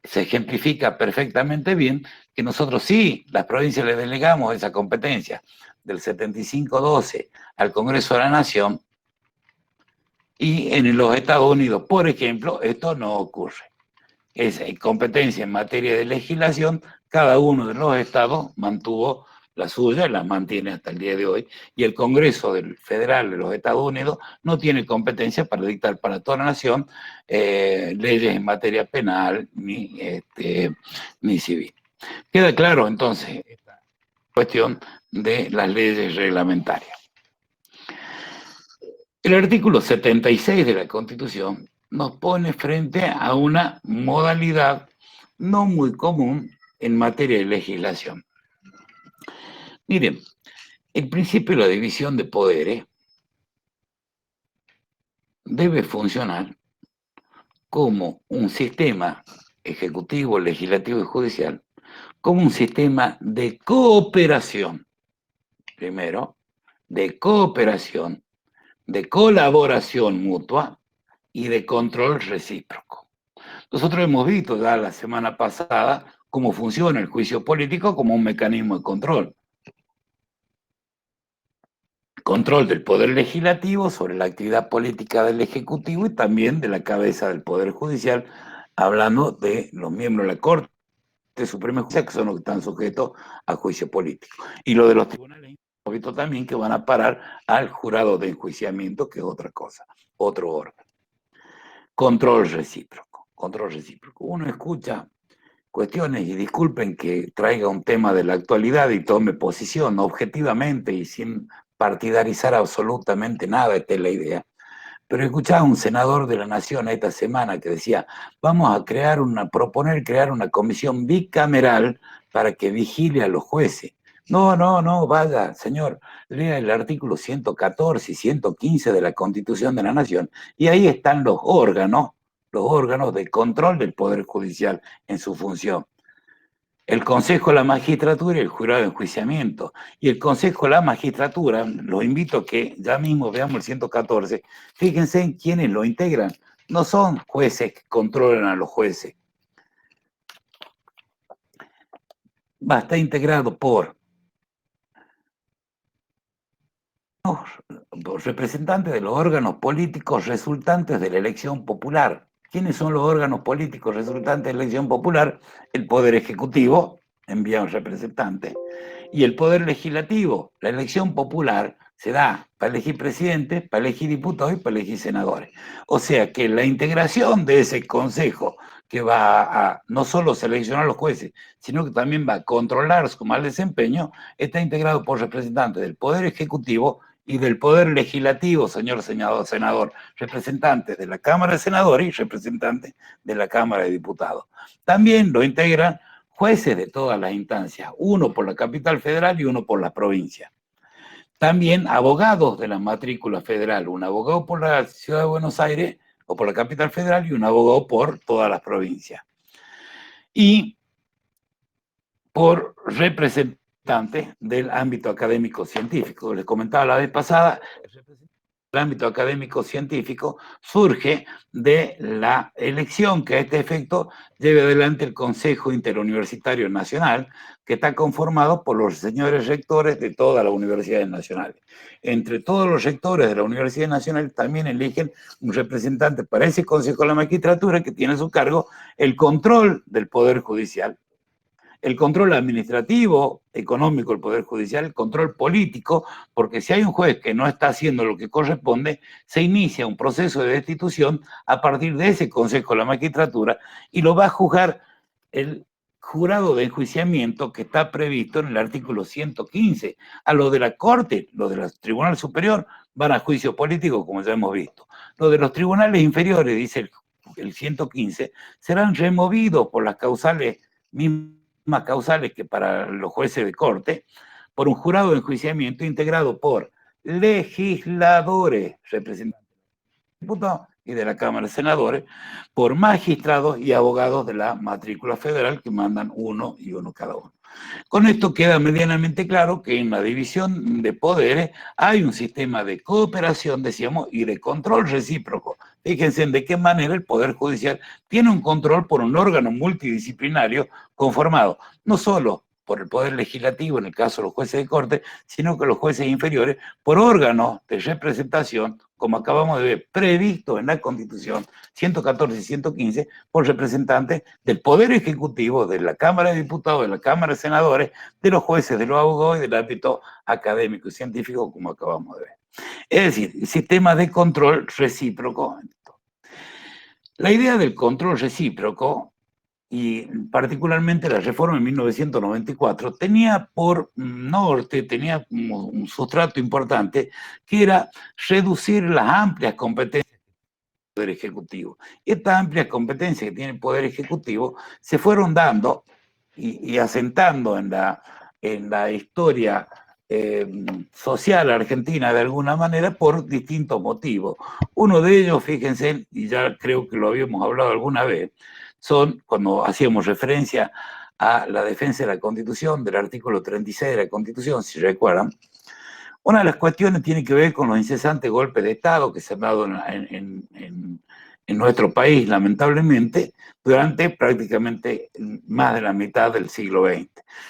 se ejemplifica perfectamente bien que nosotros sí, las provincias le delegamos esa competencia del 75-12 al Congreso de la Nación, y en los Estados Unidos, por ejemplo, esto no ocurre. Esa competencia en materia de legislación, cada uno de los estados mantuvo la suya y la mantiene hasta el día de hoy, y el Congreso Federal de los Estados Unidos no tiene competencia para dictar para toda la nación leyes en materia penal ni civil. Queda claro entonces esta cuestión de las leyes reglamentarias. El artículo 76 de la Constitución nos pone frente a una modalidad no muy común en materia de legislación. Miren, el principio de la división de poderes debe funcionar como un sistema ejecutivo, legislativo y judicial, como un sistema de cooperación, primero, de cooperación, de colaboración mutua y de control recíproco. Nosotros hemos visto ya la semana pasada cómo funciona el juicio político como un mecanismo de control. control del Poder Legislativo sobre la actividad política del Ejecutivo y también de la cabeza del Poder Judicial, hablando de los miembros de la Corte Suprema de Justicia, que son los que están sujetos a juicio político. Y lo de los tribunales, hemos visto también que van a parar al jurado de enjuiciamiento, que es otra cosa, otro órgano. Control recíproco, control recíproco. Uno escucha cuestiones, y disculpen que traiga un tema de la actualidad y tome posición objetivamente y sin partidarizar absolutamente nada, esta es la idea. Pero escuchaba a un senador de la Nación esta semana que decía, vamos a proponer crear una comisión bicameral para que vigile a los jueces. No, vaya, señor, lea el artículo 114 y 115 de la Constitución de la Nación, y ahí están los órganos de control del Poder Judicial en su función. El Consejo de la Magistratura y el Jurado de Enjuiciamiento. Y el Consejo de la Magistratura, los invito a que ya mismo veamos el 114, fíjense en quiénes lo integran. No son jueces que controlan a los jueces. Está integrado por los representantes de los órganos políticos resultantes de la elección popular. ¿Quiénes son los órganos políticos resultantes de la elección popular? El Poder Ejecutivo envía un representante y el Poder Legislativo. La elección popular se da para elegir presidente, para elegir diputados y para elegir senadores. O sea que la integración de ese consejo que va a no solo seleccionar a los jueces, sino que también va a controlar su mal desempeño, está integrado por representantes del Poder Ejecutivo y del Poder Legislativo, señor senador, representantes de la Cámara de Senadores y representantes de la Cámara de Diputados. También lo integran jueces de todas las instancias, uno por la capital federal y uno por la provincia. También abogados de la matrícula federal, un abogado por la Ciudad de Buenos Aires o por la capital federal y un abogado por todas las provincias. Y por representantes del ámbito académico científico. Les comentaba la vez pasada, el ámbito académico científico surge de la elección que a este efecto lleve adelante el Consejo Interuniversitario Nacional, que está conformado por los señores rectores de todas las universidades nacionales. Entre todos los rectores de la Universidad Nacional también eligen un representante para ese Consejo de la Magistratura que tiene a su cargo el control del Poder Judicial, el control administrativo, económico del Poder Judicial, el control político, porque si hay un juez que no está haciendo lo que corresponde, se inicia un proceso de destitución a partir de ese Consejo de la Magistratura y lo va a juzgar el jurado de enjuiciamiento que está previsto en el artículo 115. A lo de la Corte, lo del Tribunal Superior, van a juicio político, como ya hemos visto. Lo de los tribunales inferiores, dice el 115, serán removidos por las causales mismas causales que para los jueces de corte, por un jurado de enjuiciamiento integrado por legisladores, representantes de diputados y de la Cámara de Senadores, por magistrados y abogados de la matrícula federal que mandan uno y uno cada uno. Con esto queda medianamente claro que en la división de poderes hay un sistema de cooperación, decíamos, y de control recíproco. Fíjense de qué manera el Poder Judicial tiene un control por un órgano multidisciplinario conformado no solo por el Poder Legislativo, en el caso de los jueces de corte, sino que los jueces inferiores, por órganos de representación, como acabamos de ver, previsto en la Constitución 114 y 115, por representantes del Poder Ejecutivo, de la Cámara de Diputados, de la Cámara de Senadores, de los jueces, de los abogados y del ámbito académico y científico, como acabamos de ver. Es decir, sistema de control recíproco. La idea del control recíproco, y particularmente la reforma en 1994, tenía por norte, tenía un sustrato importante, que era reducir las amplias competencias del Poder Ejecutivo. Estas amplias competencias que tiene el Poder Ejecutivo se fueron dando y asentando en la historia social argentina de alguna manera por distintos motivos. Uno de ellos, fíjense, y ya creo que lo habíamos hablado alguna vez, son cuando hacíamos referencia a la defensa de la Constitución, del artículo 36 de la Constitución, si recuerdan. Una de las cuestiones tiene que ver con los incesantes golpes de Estado que se han dado en en nuestro país, lamentablemente, durante prácticamente más de la mitad del siglo XX.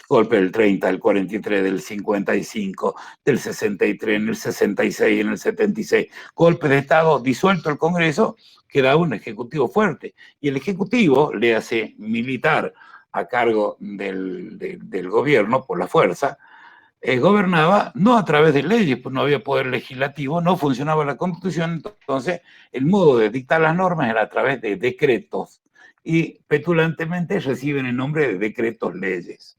Golpe del 30, del 43, del 55, del 63, en el 66, en el 76. Golpe de Estado, disuelto el Congreso, queda un Ejecutivo fuerte. Y el Ejecutivo, le hace militar a cargo del gobierno por la fuerza, gobernaba no a través de leyes, pues no había poder legislativo, no funcionaba la Constitución, entonces el modo de dictar las normas era a través de decretos y petulantemente reciben el nombre de decretos leyes.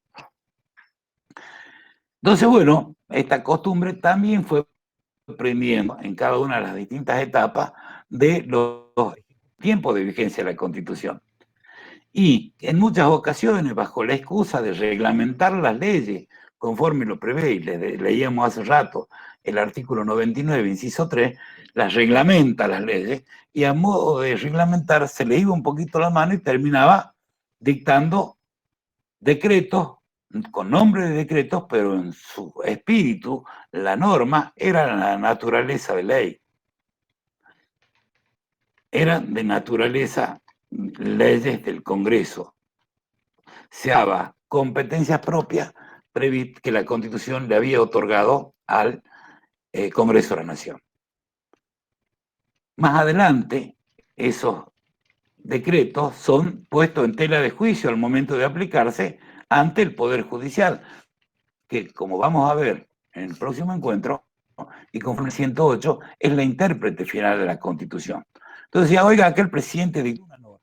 Entonces, bueno, esta costumbre también fue aprendiendo en cada una de las distintas etapas de los tiempos de vigencia de la Constitución. Y en muchas ocasiones, bajo la excusa de reglamentar las leyes conforme lo prevé, y leíamos hace rato el artículo 99, inciso 3, las reglamenta las leyes, y a modo de reglamentar se le iba un poquito la mano y terminaba dictando decretos, con nombre de decretos, pero en su espíritu, la norma era la naturaleza de ley. Eran de naturaleza leyes del Congreso. Se daba competencias propias que la Constitución le había otorgado al Congreso de la Nación. Más adelante, esos decretos son puestos en tela de juicio al momento de aplicarse ante el Poder Judicial, que, como vamos a ver en el próximo encuentro, y conforme 108, es la intérprete final de la Constitución. Entonces, ya oiga, aquel presidente dictó una norma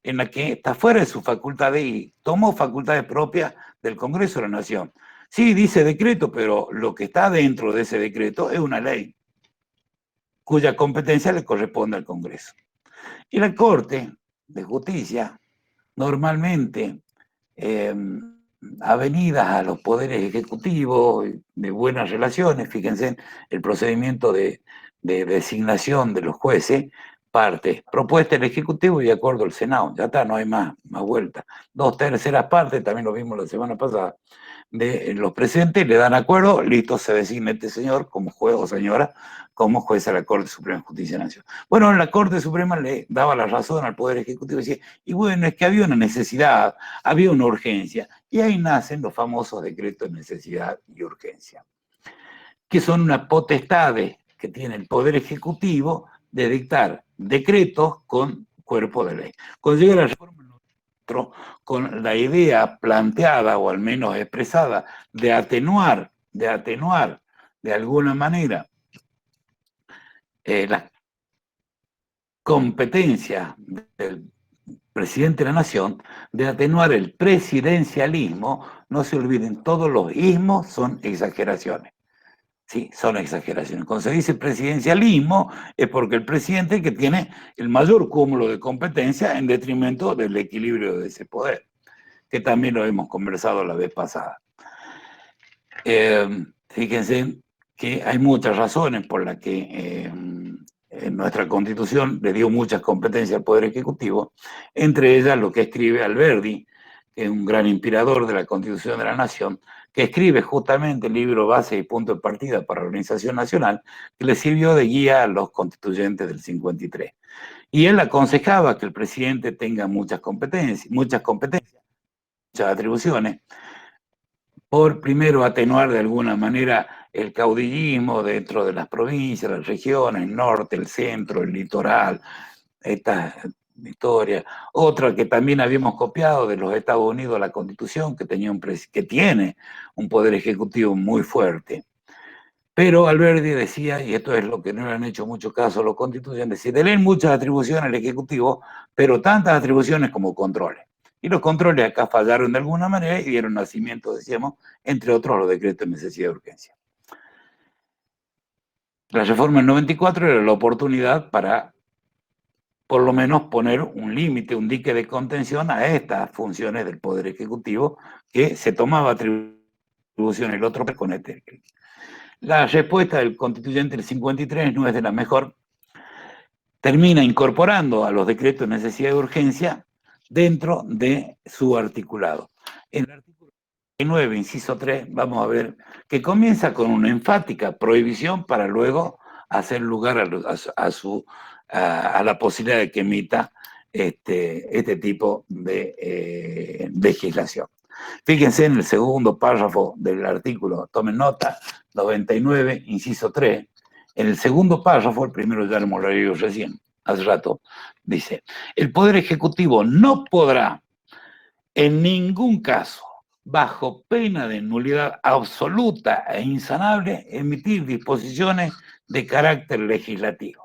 en la que está fuera de su facultad y tomó facultades propias del Congreso de la Nación. Sí, dice decreto, pero lo que está dentro de ese decreto es una ley cuya competencia le corresponde al Congreso. Y la Corte de Justicia, normalmente avenidas a los poderes ejecutivos, de buenas relaciones, fíjense, el procedimiento de designación de los jueces, parte, propuesta del Ejecutivo y de acuerdo al Senado, ya está, no hay más vuelta. 2/3 partes, también lo vimos la semana pasada, de los presentes, le dan acuerdo, listo, se designa este señor como juez o señora como juez a la Corte Suprema de Justicia de la Nación. Bueno, la Corte Suprema le daba la razón al Poder Ejecutivo y decía, y bueno, es que había una necesidad, había una urgencia, y ahí nacen los famosos decretos de necesidad y urgencia, que son una potestad que tiene el Poder Ejecutivo de dictar decretos con cuerpo de ley. Cuando llega la reforma con la idea planteada o al menos expresada de atenuar de alguna manera las competencias del presidente de la Nación, de atenuar el presidencialismo. No se olviden, todos los ismos son exageraciones. Sí, son exageraciones. Cuando se dice presidencialismo es porque el presidente es el que tiene el mayor cúmulo de competencia en detrimento del equilibrio de ese poder, que también lo hemos conversado la vez pasada. Fíjense que hay muchas razones por las que en nuestra Constitución le dio muchas competencias al Poder Ejecutivo, entre ellas lo que escribe Alberdi, que es un gran inspirador de la Constitución de la Nación, que escribe justamente el libro Base y Punto de Partida para la Organización Nacional, que le sirvió de guía a los constituyentes del 53. Y él aconsejaba que el presidente tenga muchas competencias, muchas atribuciones, por primero atenuar de alguna manera el caudillismo dentro de las provincias, las regiones, el norte, el centro, el litoral, esta historia. Otra que también habíamos copiado de los Estados Unidos, la Constitución, que tiene un poder ejecutivo muy fuerte. Pero Alberdi decía, y esto es lo que no le han hecho mucho caso a los constituyentes, decía, le den muchas atribuciones al Ejecutivo, pero tantas atribuciones como controles. Y los controles acá fallaron de alguna manera y dieron nacimiento, decíamos, entre otros los decretos de necesidad de urgencia. La reforma del 94 era la oportunidad para, por lo menos, poner un límite, un dique de contención a estas funciones del Poder Ejecutivo, que se tomaba atribuciones el otro con este. La respuesta del constituyente del 53 no es de la mejor. Termina incorporando a los decretos de necesidad de urgencia dentro de su articulado. En el artículo 9, inciso 3, vamos a ver que comienza con una enfática prohibición para luego hacer lugar a su a la posibilidad de que emita este tipo de legislación. Fíjense en el segundo párrafo del artículo, tomen nota, 99, inciso 3. En el segundo párrafo, el primero ya lo hemos leído recién, hace rato, dice: el Poder Ejecutivo no podrá en ningún caso, bajo pena de nulidad absoluta e insanable, emitir disposiciones de carácter legislativo.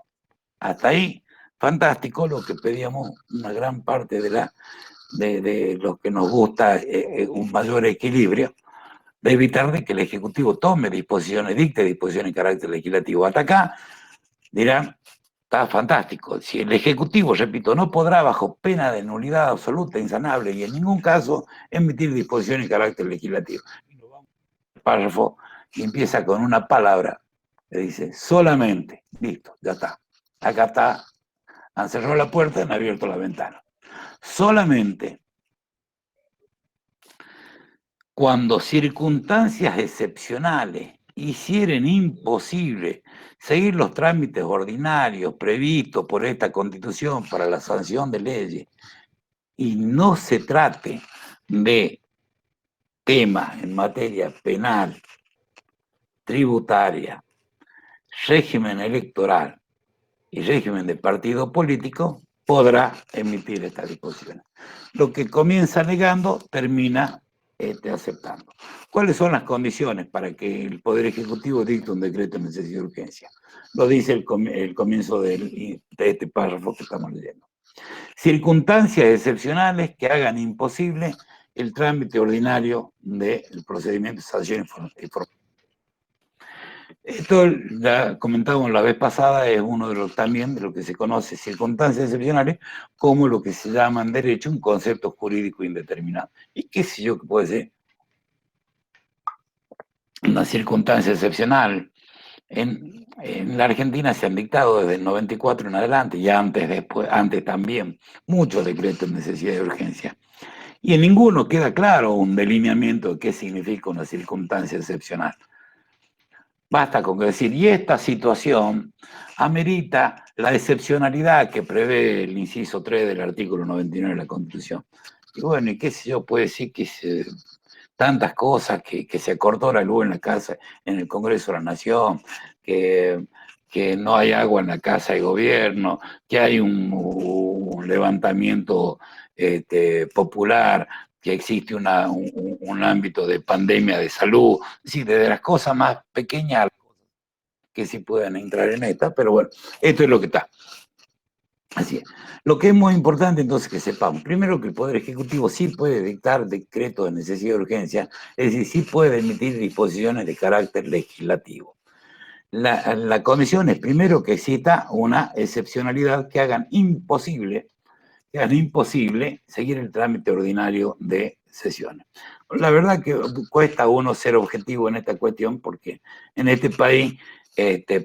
Hasta ahí, fantástico, lo que pedíamos una gran parte de lo que nos gusta, un mayor equilibrio, de evitar de que el Ejecutivo tome disposiciones, dicte disposiciones de carácter legislativo. Hasta acá dirán, está fantástico. Si el Ejecutivo, repito, no podrá, bajo pena de nulidad absoluta, insanable y en ningún caso, emitir disposiciones de carácter legislativo. El párrafo empieza con una palabra que dice solamente. Listo, ya está. Acá está. Han cerrado la puerta, han abierto la ventana. Solamente cuando circunstancias excepcionales hicieren imposible seguir los trámites ordinarios previstos por esta Constitución para la sanción de leyes y no se trate de temas en materia penal, tributaria, régimen electoral y régimen de partido político, podrá emitir estas disposiciones. Lo que comienza negando termina aceptando. ¿Cuáles son las condiciones para que el Poder Ejecutivo dicte un decreto de necesidad de urgencia? Lo dice el comienzo de este párrafo que estamos leyendo. Circunstancias excepcionales que hagan imposible el trámite ordinario del procedimiento de sanción informativa. Esto, ya comentábamos la vez pasada, es uno de los también de lo que se conoce circunstancias excepcionales, como lo que se llama en derecho un concepto jurídico indeterminado. ¿Y qué sé yo que puede ser una circunstancia excepcional? En la Argentina se han dictado desde el 94 en adelante, y antes también, muchos decretos de necesidad de urgencia. Y en ninguno queda claro un delineamiento de qué significa una circunstancia excepcional. Basta con decir, y esta situación amerita la excepcionalidad que prevé el inciso 3 del artículo 99 de la Constitución. Y bueno, y qué sé yo, puede decir que tantas cosas, que se cortó la luz en la casa, en el Congreso de la Nación, que no hay agua en la casa de gobierno, que hay un levantamiento popular, que existe un ámbito de pandemia de salud, es decir, desde las cosas más pequeñas que sí puedan entrar en esta, pero bueno, esto es lo que está. Así es. Lo que es muy importante entonces que sepamos, primero que el Poder Ejecutivo sí puede dictar decretos de necesidad de urgencia, es decir, sí puede emitir disposiciones de carácter legislativo. La condición es primero que cita una excepcionalidad que hagan imposible seguir el trámite ordinario de sesiones. La verdad que cuesta a uno ser objetivo en esta cuestión porque en este país,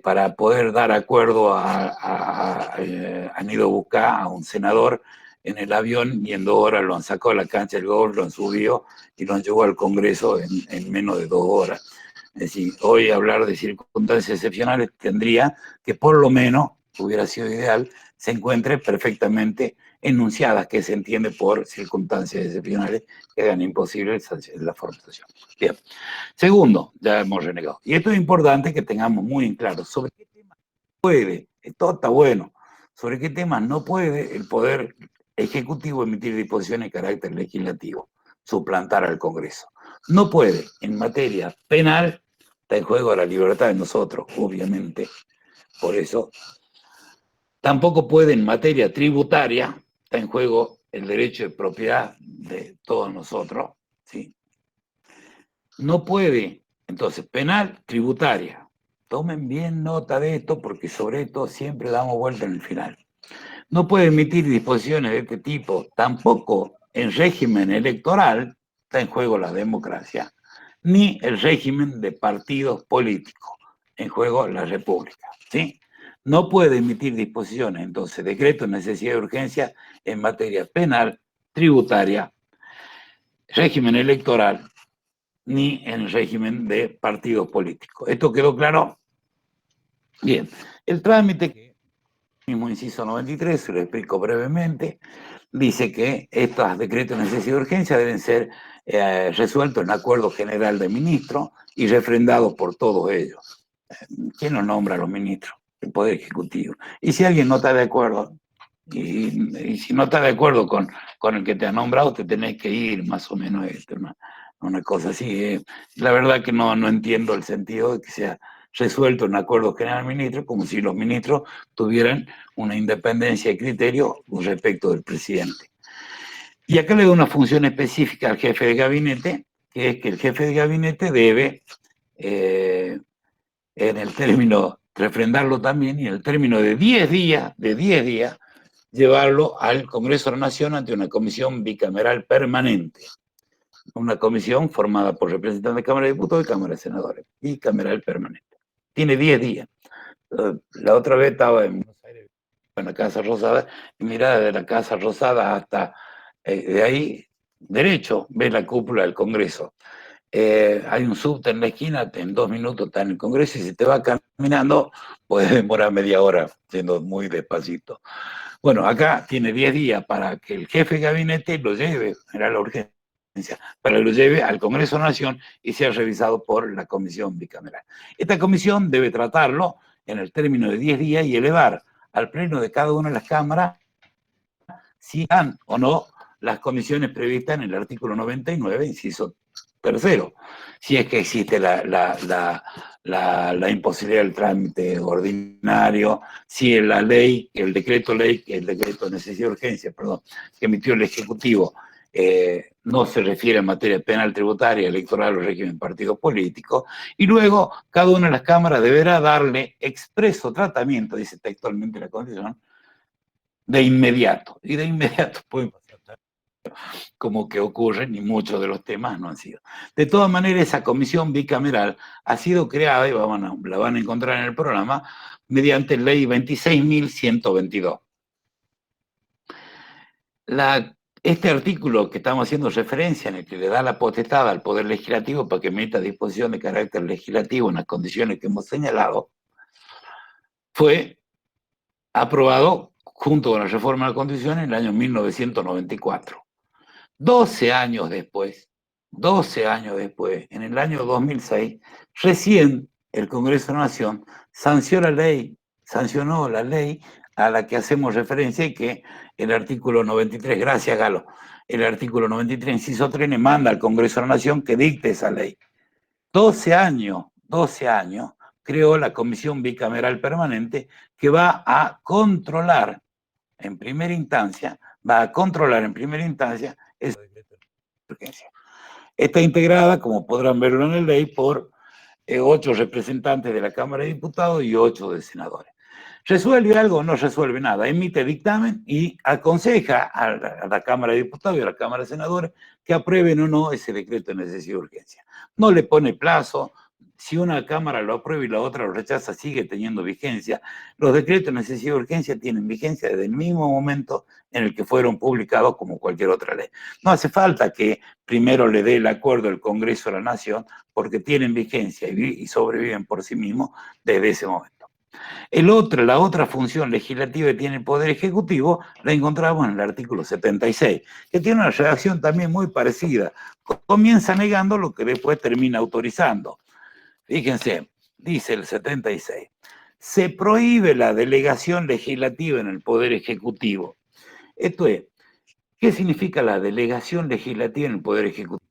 para poder dar acuerdo han ido a buscar a un senador en el avión y en 2 horas lo han sacado a la cancha del golf, lo han subido y lo han llevado al Congreso en menos de 2 horas. Es decir, hoy hablar de circunstancias excepcionales tendría que por lo menos, hubiera sido ideal, se encuentre perfectamente enunciadas, que se entiende por circunstancias excepcionales que hagan imposible la formalización. Bien. Segundo, ya hemos renegado. Y esto es importante que tengamos muy en claro sobre qué temas puede, esto está bueno, sobre qué temas no puede el Poder Ejecutivo emitir disposiciones de carácter legislativo, suplantar al Congreso. No puede, en materia penal, está en juego la libertad de nosotros, obviamente, por eso. Tampoco puede, en materia tributaria, está en juego el derecho de propiedad de todos nosotros, ¿sí? No puede, entonces, penal, tributaria. Tomen bien nota de esto porque sobre esto siempre damos vuelta en el final. No puede emitir disposiciones de este tipo, tampoco en régimen electoral, está en juego la democracia, ni el régimen de partidos políticos, en juego la república, ¿sí? No puede emitir disposiciones, entonces, decretos de necesidad de urgencia en materia penal, tributaria, régimen electoral, ni en régimen de partidos políticos. ¿Esto quedó claro? Bien. El trámite mismo inciso 93, se lo explico brevemente, dice que estos decretos de necesidad y urgencia deben ser resueltos en acuerdo general de ministros y refrendados por todos ellos. ¿Quién los nombra a los ministros? El Poder Ejecutivo. Y si alguien no está de acuerdo, y si no está de acuerdo con el que te ha nombrado, te tenés que ir, más o menos esto, una cosa así. La verdad que no entiendo el sentido de que sea resuelto en acuerdo general de ministros, como si los ministros tuvieran una independencia de criterio respecto del presidente. Y acá le doy una función específica al jefe de gabinete, que es que el jefe de gabinete debe, en el término, refrendarlo también, y en el término de 10 días, llevarlo al Congreso de la Nación ante una comisión bicameral permanente. Una comisión formada por representantes de Cámara de Diputados y Cámara de Senadores, bicameral permanente. Tiene 10 días. La otra vez estaba en Buenos Aires, en la Casa Rosada, y mirá, de la Casa Rosada hasta de ahí, derecho, ves la cúpula del Congreso. Hay un subte en la esquina, en 2 minutos está en el Congreso, y si te vas caminando, puedes demorar media hora, siendo muy despacito. Bueno, acá tiene 10 días para que el jefe de gabinete lo lleve, era la urgencia, para que lo lleve al Congreso de la Nación y sea revisado por la comisión bicameral. Esta comisión debe tratarlo en el término de 10 días y elevar al pleno de cada una de las cámaras si dan o no las comisiones previstas en el artículo 99, inciso tercero, si es que existe la imposibilidad del trámite ordinario, si la ley, el decreto de necesidad y urgencia, perdón, que emitió el Ejecutivo no se refiere a materia penal, tributaria, electoral o régimen partido político, y luego cada una de las cámaras deberá darle expreso tratamiento, dice textualmente la Constitución, de inmediato, y de inmediato pueden pasar como que ocurren, y muchos de los temas no han sido. De todas maneras, esa comisión bicameral ha sido creada, y la van a encontrar en el programa, mediante ley 26.122. Este artículo que estamos haciendo referencia, en el que le da la potestad al Poder Legislativo para que meta disposición de carácter legislativo en las condiciones que hemos señalado, fue aprobado junto con la reforma de la Constitución en el año 1994. 12 años después, en el año 2006, recién el Congreso de la Nación sancionó la ley a la que hacemos referencia, y que el artículo 93, gracias Galo, el artículo 93, inciso 3, le manda al Congreso de la Nación que dicte esa ley. 12 años, creó la Comisión Bicameral Permanente, que va a controlar en primera instancia ese decreto de urgencia. Está integrada, como podrán verlo en la ley, por 8 representantes de la Cámara de Diputados y 8 de senadores. ¿Resuelve algo? No resuelve nada. Emite dictamen y aconseja a la Cámara de Diputados y a la Cámara de Senadores que aprueben o no ese decreto de necesidad y urgencia. No le pone plazo. Si una Cámara lo aprueba y la otra lo rechaza, sigue teniendo vigencia. Los decretos de necesidad y urgencia tienen vigencia desde el mismo momento en el que fueron publicados, como cualquier otra ley. No hace falta que primero le dé el acuerdo el Congreso de la Nación, porque tienen vigencia y sobreviven por sí mismos desde ese momento. La otra función legislativa que tiene el Poder Ejecutivo la encontramos en el artículo 76, que tiene una redacción también muy parecida. Comienza negando lo que después termina autorizando. Fíjense, dice el 76, se prohíbe la delegación legislativa en el Poder Ejecutivo. Esto es, ¿qué significa la delegación legislativa en el Poder Ejecutivo?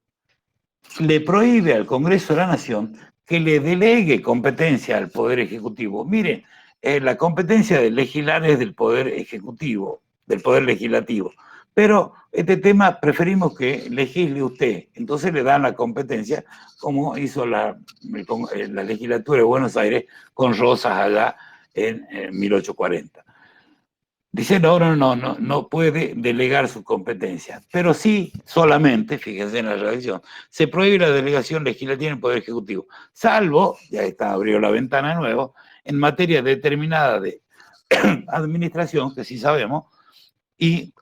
Le prohíbe al Congreso de la Nación que le delegue competencia al Poder Ejecutivo. Miren, la competencia de legislar es del Poder Ejecutivo, del Poder Legislativo. Pero este tema preferimos que legisle usted. Entonces le dan la competencia, como hizo la legislatura de Buenos Aires con Rosas allá en 1840. Dicen ahora no puede delegar su competencia, pero sí solamente, fíjense en la redacción, se prohíbe la delegación legislativa en el Poder Ejecutivo, salvo, ya está, abrió la ventana de nuevo, en materia determinada de administración, que sí sabemos,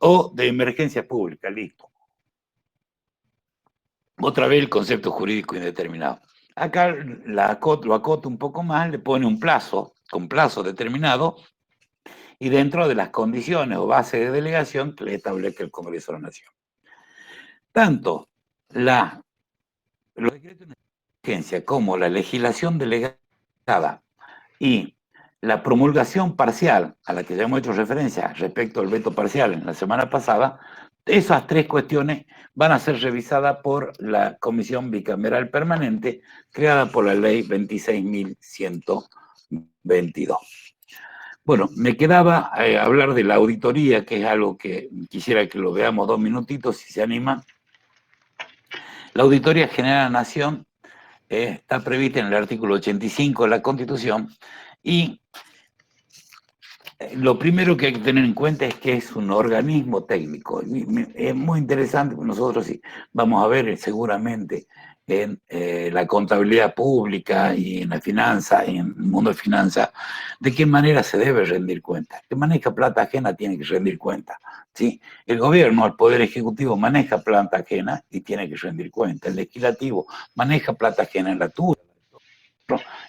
o de emergencia pública, listo. Otra vez el concepto jurídico indeterminado. Acá lo acota un poco más, le pone un plazo, con plazo determinado, y dentro de las condiciones o bases de delegación que le establece el Congreso de la Nación. Tanto los decretos de emergencia como la legislación delegada y la promulgación parcial, a la que ya hemos hecho referencia respecto al veto parcial en la semana pasada, esas tres cuestiones van a ser revisadas por la Comisión Bicameral Permanente creada por la Ley 26.122. Bueno, me quedaba hablar de la auditoría, que es algo que quisiera que lo veamos 2 minutitos, si se animan. La Auditoría General de la Nación está prevista en el artículo 85 de la Constitución y lo primero que hay que tener en cuenta es que es un organismo técnico. Es muy interesante, nosotros sí vamos a ver seguramente en la contabilidad pública y en la finanza, en el mundo de finanzas, de qué manera se debe rendir cuenta. El que maneja plata ajena tiene que rendir cuenta, ¿sí? El gobierno, el Poder Ejecutivo, maneja plata ajena y tiene que rendir cuenta. El legislativo maneja plata ajena en la tuya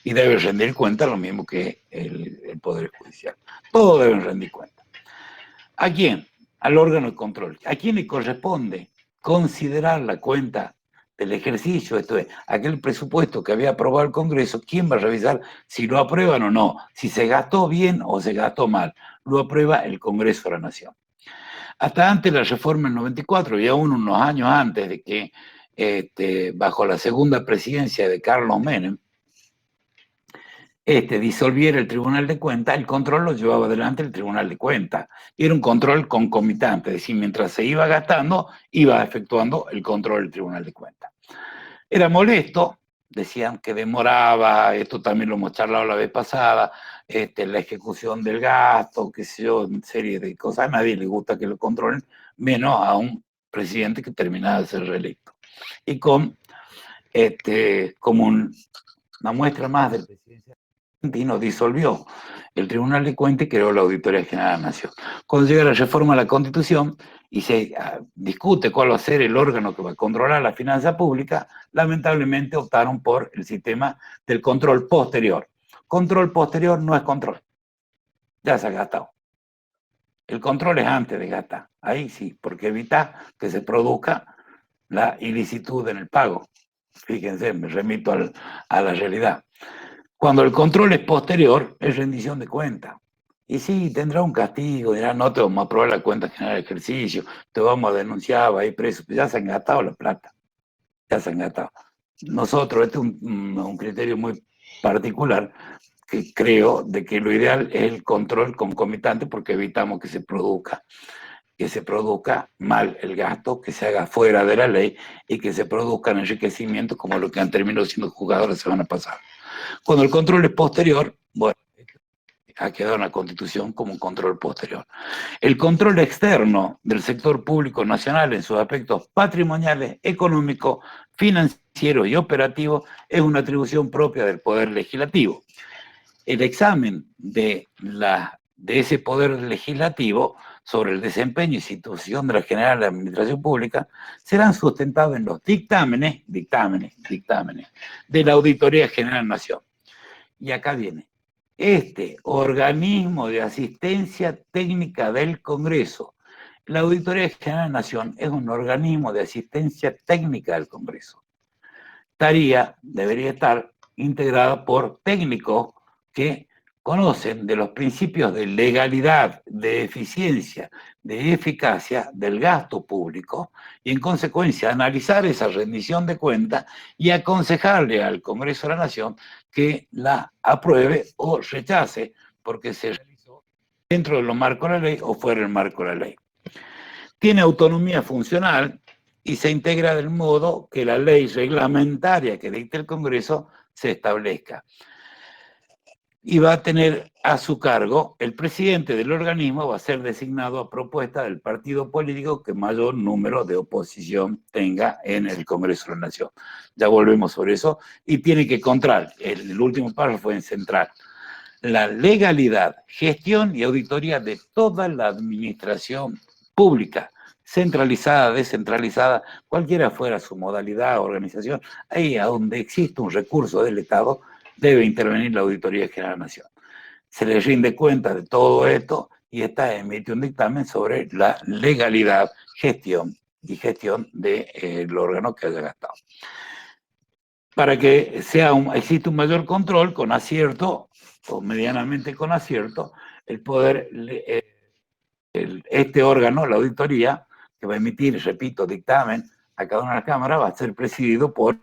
y debe rendir cuenta lo mismo que el Poder Judicial. Todos deben rendir cuenta. ¿A quién? Al órgano de control. ¿A quién le corresponde considerar la cuenta del ejercicio? Esto es, aquel presupuesto que había aprobado el Congreso, ¿quién va a revisar si lo aprueban o no? Si se gastó bien o se gastó mal. Lo aprueba el Congreso de la Nación. Hasta antes de la reforma del 94 y aún unos años antes de que, bajo la segunda presidencia de Carlos Menem, disolviera el Tribunal de Cuentas, el control lo llevaba adelante el Tribunal de Cuentas. Y era un control concomitante, es decir, mientras se iba gastando, iba efectuando el control del Tribunal de Cuentas. Era molesto, decían que demoraba, esto también lo hemos charlado la vez pasada, la ejecución del gasto, qué sé yo, una serie de cosas. A nadie le gusta que lo controlen, menos a un presidente que terminaba de ser reelecto. Y con, como una muestra más del presidente argentino, disolvió el Tribunal de Cuentas y creó la Auditoría General de la Nación. Cuando llega la reforma a la Constitución y se discute cuál va a ser el órgano que va a controlar la finanza pública, lamentablemente optaron por el sistema del control posterior. Control posterior no es control. Ya se ha gastado. El control es antes de gastar. Ahí sí, porque evita que se produzca la ilicitud en el pago. Fíjense, me remito a la realidad. Cuando el control es posterior, es rendición de cuenta. Y sí, tendrá un castigo, dirá, no te vamos a aprobar la cuenta general de ejercicio, te vamos a denunciar, va a ir preso. Ya se han gastado la plata, ya se han gastado. Nosotros, este es un criterio muy particular, que creo de que lo ideal es el control concomitante porque evitamos que se produzca mal el gasto, que se haga fuera de la ley y que se produzcan enriquecimientos como lo que han terminado siendo juzgados la semana pasada. Cuando el control es posterior, bueno, ha quedado en la Constitución como un control posterior. El control externo del sector público nacional en sus aspectos patrimoniales, económicos, financieros y operativos es una atribución propia del Poder Legislativo. El examen de ese Poder Legislativo sobre el desempeño y situación de la General de la Administración Pública serán sustentados en los dictámenes de la Auditoría General de la Nación. Y acá viene, este organismo de asistencia técnica del Congreso, la Auditoría General de la Nación es un organismo de asistencia técnica del Congreso. Debería estar integrada por técnicos que conocen de los principios de legalidad, de eficiencia, de eficacia del gasto público y en consecuencia analizar esa rendición de cuentas y aconsejarle al Congreso de la Nación que la apruebe o rechace porque se realizó dentro de los marcos de la ley o fuera del marco de la ley. Tiene autonomía funcional y se integra del modo que la ley reglamentaria que dicte el Congreso se establezca. Y va a tener a su cargo, el presidente del organismo va a ser designado a propuesta del partido político que mayor número de oposición tenga en el Congreso de la Nación. Ya volvemos sobre eso. Y tiene que controlar, el último párrafo en central, la legalidad, gestión y auditoría de toda la administración pública, centralizada, descentralizada, cualquiera fuera su modalidad o organización, ahí a donde existe un recurso del Estado, debe intervenir la Auditoría General de la Nación. Se le rinde cuenta de todo esto y esta emite un dictamen sobre la legalidad, gestión del órgano que haya gastado. Para que exista un mayor control con acierto, o medianamente con acierto, el poder, este órgano, la auditoría, que va a emitir, repito, dictamen a cada una de las cámaras, va a ser presidido por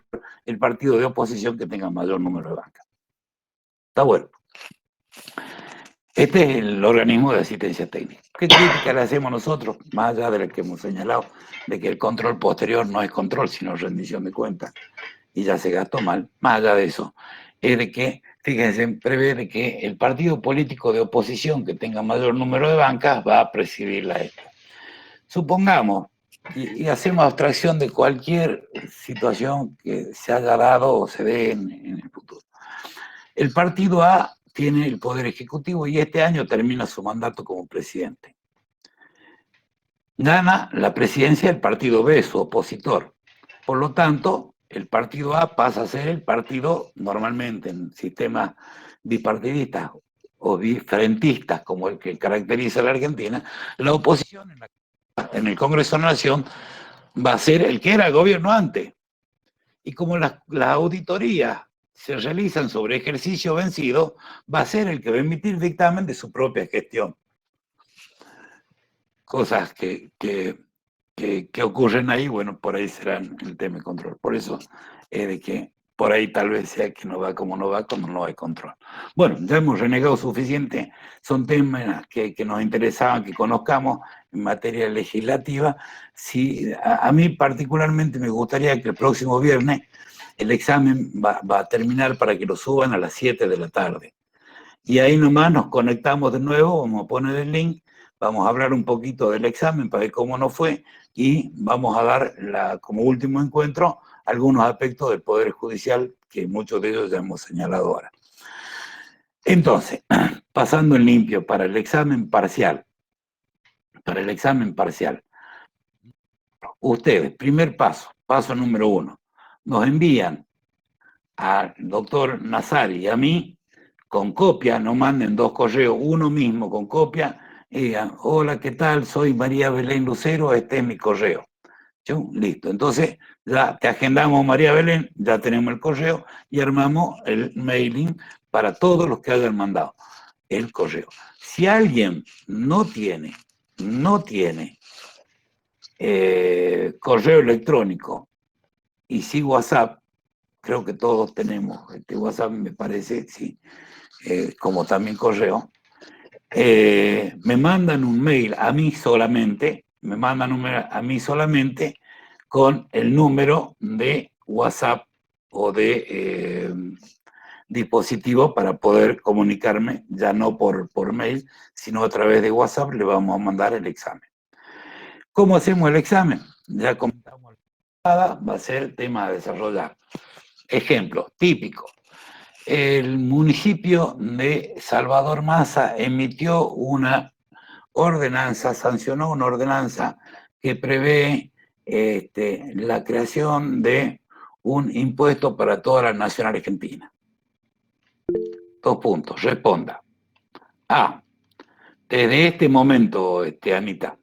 el partido de oposición que tenga mayor número de bancas. Está bueno. Este es el organismo de asistencia técnica. ¿Qué crítica le hacemos nosotros? Más allá de la que hemos señalado, de que el control posterior no es control, sino rendición de cuentas, y ya se gastó mal, más allá de eso, es de que, fíjense, prevé de que el partido político de oposición que tenga mayor número de bancas va a presidir la esta. Supongamos, y hacemos abstracción de cualquier situación que se haya dado o se dé en el futuro. El partido A tiene el poder ejecutivo y este año termina su mandato como presidente. Gana la presidencia del partido B, su opositor. Por lo tanto, el partido A pasa a ser el partido, normalmente en sistemas bipartidistas o bifrentistas, como el que caracteriza a la Argentina, la oposición en el Congreso de la Nación va a ser el que era el gobierno antes. Y como las auditorías se realizan sobre ejercicio vencido, va a ser el que va a emitir dictamen de su propia gestión. Cosas que ocurren ahí, bueno, por ahí serán el tema de control. Por eso es de que por ahí tal vez sea que no va como no va cuando no hay control. Bueno, ya hemos renegado suficiente, son temas que nos interesaban que conozcamos en materia legislativa. Sí, a mí particularmente me gustaría que el próximo viernes el examen va a terminar para que lo suban a las 7 de la tarde. Y ahí nomás nos conectamos de nuevo, vamos a poner el link, vamos a hablar un poquito del examen para ver cómo nos fue y vamos a dar como último encuentro algunos aspectos del Poder Judicial que muchos de ellos ya hemos señalado ahora. Entonces, pasando en limpio para el examen parcial. Ustedes, primer paso número 1, nos envían al doctor Nazari y a mí con copia, no manden 2 correos, uno mismo con copia, y digan, hola, ¿qué tal? Soy María Belén Lucero, este es mi correo. ¿Sí? Listo, entonces ya te agendamos María Belén, ya tenemos el correo y armamos el mailing para todos los que hayan mandado el correo. Si alguien no tiene correo electrónico y sí WhatsApp, creo que todos tenemos WhatsApp, me parece, sí, como también correo, me mandan un mail a mí solamente, con el número de WhatsApp o de dispositivo para poder comunicarme, ya no por mail, sino a través de WhatsApp le vamos a mandar el examen. ¿Cómo hacemos el examen? Ya comentamos, va a ser tema a desarrollar. Ejemplo típico. El municipio de Salvador Massa emitió una ordenanza, sancionó una ordenanza que prevé la creación de un impuesto para toda la nación argentina. 2 puntos, responda. A, desde este momento, Anita,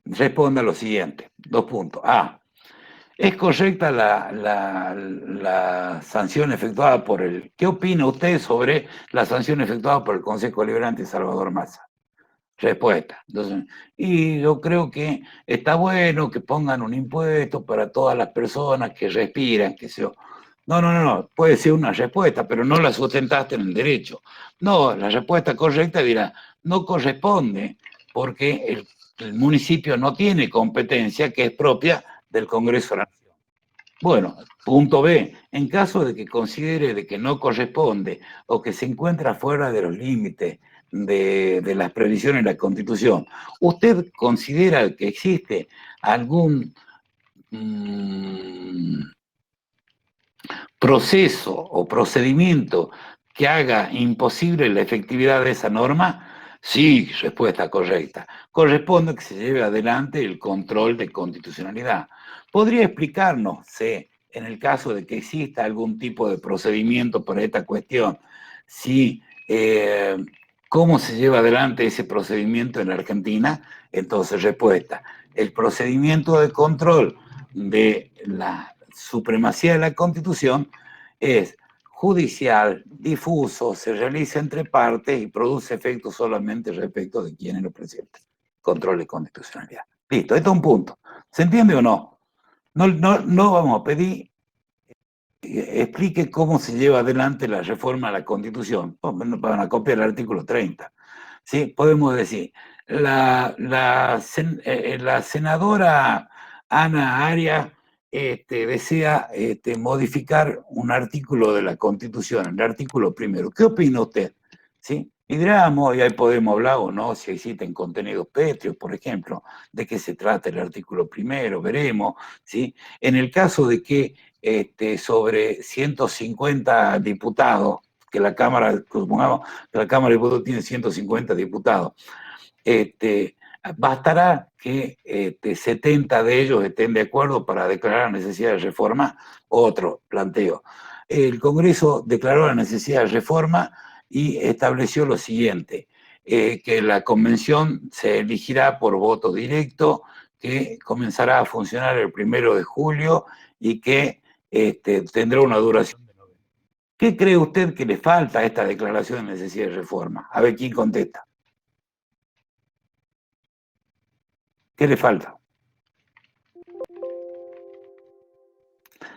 responda lo siguiente, 2 puntos. A, ¿es correcta la sanción efectuada por el... ¿Qué opina usted sobre la sanción efectuada por el Consejo Deliberante de Salvador Massa? Respuesta. Entonces, y yo creo que está bueno que pongan un impuesto para todas las personas que respiran, que se... No, puede ser una respuesta, pero no la sustentaste en el derecho. No, la respuesta correcta dirá, no corresponde, porque el municipio no tiene competencia que es propia del Congreso de la Nación. Bueno, punto B, en caso de que considere de que no corresponde o que se encuentra fuera de los límites de las previsiones de la Constitución, ¿usted considera que existe algún proceso o procedimiento que haga imposible la efectividad de esa norma? Sí, respuesta correcta. Corresponde que se lleve adelante el control de constitucionalidad. ¿Podría explicarnos, en el caso de que exista algún tipo de procedimiento para esta cuestión, si ¿Cómo se lleva adelante ese procedimiento en Argentina? Entonces, respuesta. El procedimiento de control de la supremacía de la Constitución es judicial, difuso, se realiza entre partes y produce efectos solamente respecto de quienes lo presentan. Control de constitucionalidad. Listo, esto es un punto. ¿Se entiende o no? No vamos a pedir explique cómo se lleva adelante la reforma a la Constitución. Van a copiar el artículo 30. ¿Sí? Podemos decir, la senadora Ana Arias desea modificar un artículo de la Constitución, el artículo primero. ¿Qué opina usted? ¿Sí? Y diríamos, y ahí podemos hablar o no, si existen contenidos pétreos, por ejemplo, de qué se trata el artículo primero, veremos. ¿Sí? En el caso de que sobre 150 diputados, que la Cámara, supongamos que la Cámara de Diputados tiene 150 diputados, bastará que 70 de ellos estén de acuerdo para declarar la necesidad de reforma. Otro planteo. El Congreso declaró la necesidad de reforma y estableció lo siguiente, que la convención se elegirá por voto directo, que comenzará a funcionar el 1 de julio y que tendrá una duración de 90. ¿Qué cree usted que le falta a esta declaración de necesidad de reforma? A ver quién contesta. ¿Qué le falta?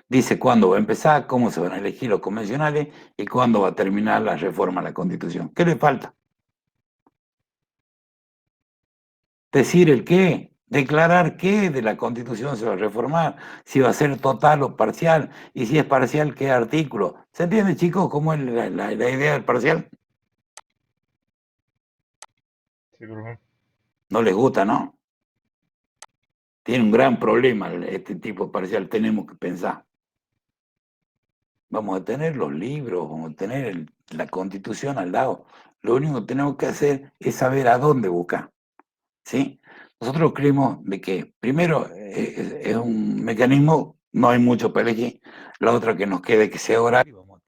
Dice cuándo va a empezar, cómo se van a elegir los convencionales y cuándo va a terminar la reforma a la Constitución. ¿Qué le falta? Decir el qué, declarar qué de la Constitución se va a reformar, si va a ser total o parcial, y si es parcial, qué artículo. ¿Se entiende, chicos, cómo es la idea del parcial? Sí, profe. No les gusta, ¿no? Tiene un gran problema este tipo de parcial, tenemos que pensar. Vamos a tener los libros, vamos a tener la Constitución al lado. Lo único que tenemos que hacer es saber a dónde buscar. ¿Sí? Nosotros creemos de que, primero, es un mecanismo, no hay mucho para elegir. La otra que nos quede que sea oral, y vamos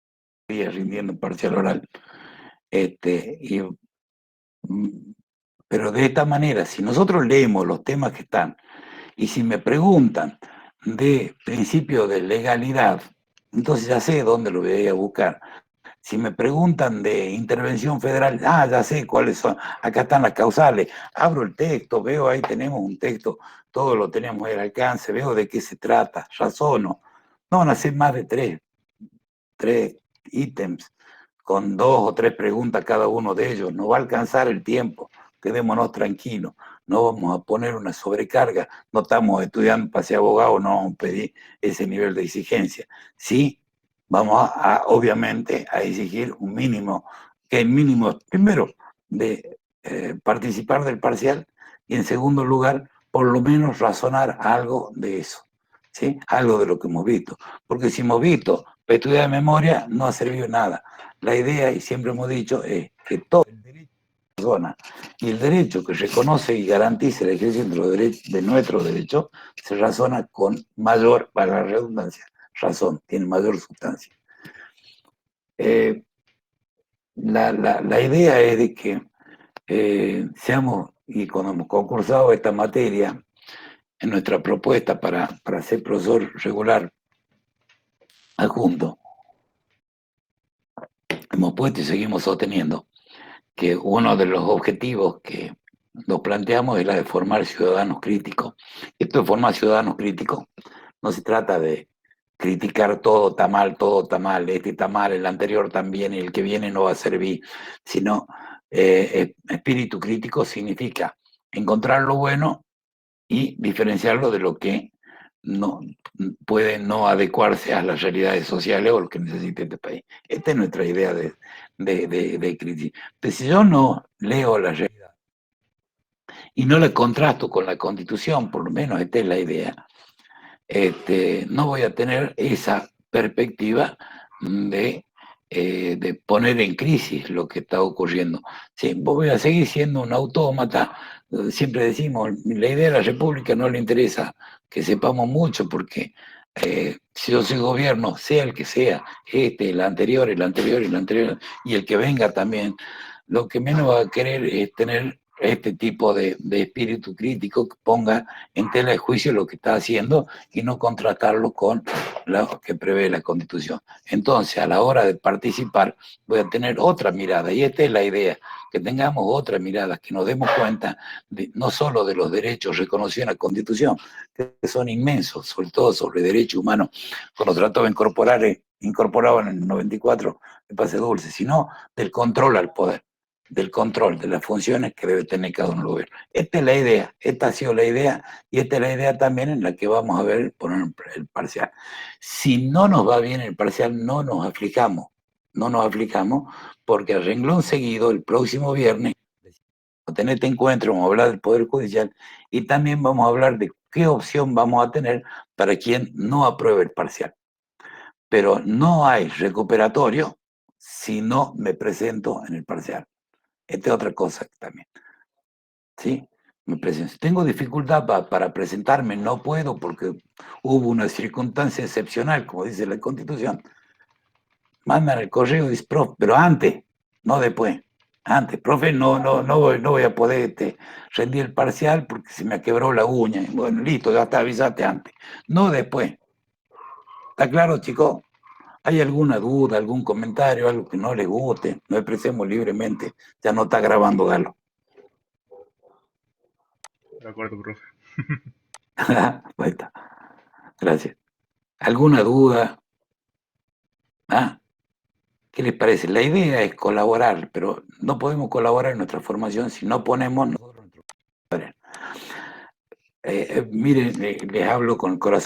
a ir rindiendo un parcial oral. Pero de esta manera, si nosotros leemos los temas que están, y si me preguntan de principio de legalidad, entonces ya sé dónde lo voy a buscar. Si me preguntan de intervención federal, ya sé cuáles son, acá están las causales, abro el texto, veo ahí tenemos un texto, todo lo tenemos al alcance, veo de qué se trata, razono. No van a ser más de tres ítems, con 2 o 3 preguntas cada uno de ellos, no va a alcanzar el tiempo, quedémonos tranquilos, no vamos a poner una sobrecarga, no estamos estudiando para ser abogados, no vamos a pedir ese nivel de exigencia. Sí, vamos obviamente a exigir un mínimo, que el mínimo, primero, de participar del parcial y en segundo lugar, por lo menos razonar algo de eso, ¿sí? Algo de lo que hemos visto, porque si hemos visto, para estudiar de memoria no ha servido nada. La idea, y siempre hemos dicho, es que todo el derecho de la persona y el derecho que reconoce y garantiza el ejercicio de nuestro derecho se razona con mayor, para la redundancia, razón, tiene mayor sustancia. La idea es de que seamos, y cuando hemos concursado esta materia, en nuestra propuesta para ser profesor regular adjunto, hemos puesto y seguimos sosteniendo que uno de los objetivos que nos planteamos es la de formar ciudadanos críticos. Esto de formar ciudadanos críticos no se trata de criticar todo está mal, este está mal, el anterior también, y el que viene no va a servir, sino espíritu crítico significa encontrar lo bueno y diferenciarlo de lo que no puede no adecuarse a las realidades sociales o lo que necesita este país. Esta es nuestra idea de crítica. Pero si yo no leo la realidad y no la contrasto con la Constitución, por lo menos esta es la idea, no voy a tener esa perspectiva de poner en crisis lo que está ocurriendo. Sí, voy a seguir siendo un autómata. Siempre decimos, la idea de la República no le interesa que sepamos mucho, porque si yo soy gobierno, sea el que sea, el anterior, y el que venga también, lo que menos va a querer es tener este tipo de espíritu crítico que ponga en tela de juicio lo que está haciendo y no contrastarlo con lo que prevé la Constitución. Entonces, a la hora de participar, voy a tener otra mirada, y esta es la idea, que tengamos otra mirada, que nos demos cuenta no solo de los derechos reconocidos en la Constitución, que son inmensos, sobre todo sobre derechos humanos, cuando trató de incorporado en el 94 de Pase Dulce, sino del control al poder, del control de las funciones que debe tener cada uno del gobierno. Esta es la idea, esta ha sido la idea, y esta es la idea también en la que vamos a ver poner el parcial. Si no nos va bien el parcial, no nos aflijamos, porque a renglón seguido, el próximo viernes, a tener este encuentro, vamos a hablar del Poder Judicial, y también vamos a hablar de qué opción vamos a tener para quien no apruebe el parcial. Pero no hay recuperatorio si no me presento en el parcial. Esta es otra cosa también. ¿Sí? Me presento. Si tengo dificultad para presentarme, no puedo porque hubo una circunstancia excepcional, como dice la Constitución. Mandan el correo y dice, profe, pero antes, no después. Antes, profe, no voy a poder rendir el parcial porque se me quebró la uña. Bueno, listo, ya te avisaste antes. No después. ¿Está claro, chicos? ¿Hay alguna duda, algún comentario, algo que no les guste? Nos expresemos libremente. Ya no está grabando Galo. De acuerdo, profe. Ahí está. Gracias. ¿Alguna duda? ¿Ah? ¿Qué les parece? La idea es colaborar, pero no podemos colaborar en nuestra formación si no ponemos nosotros nuestro poder. Miren, les hablo con el corazón.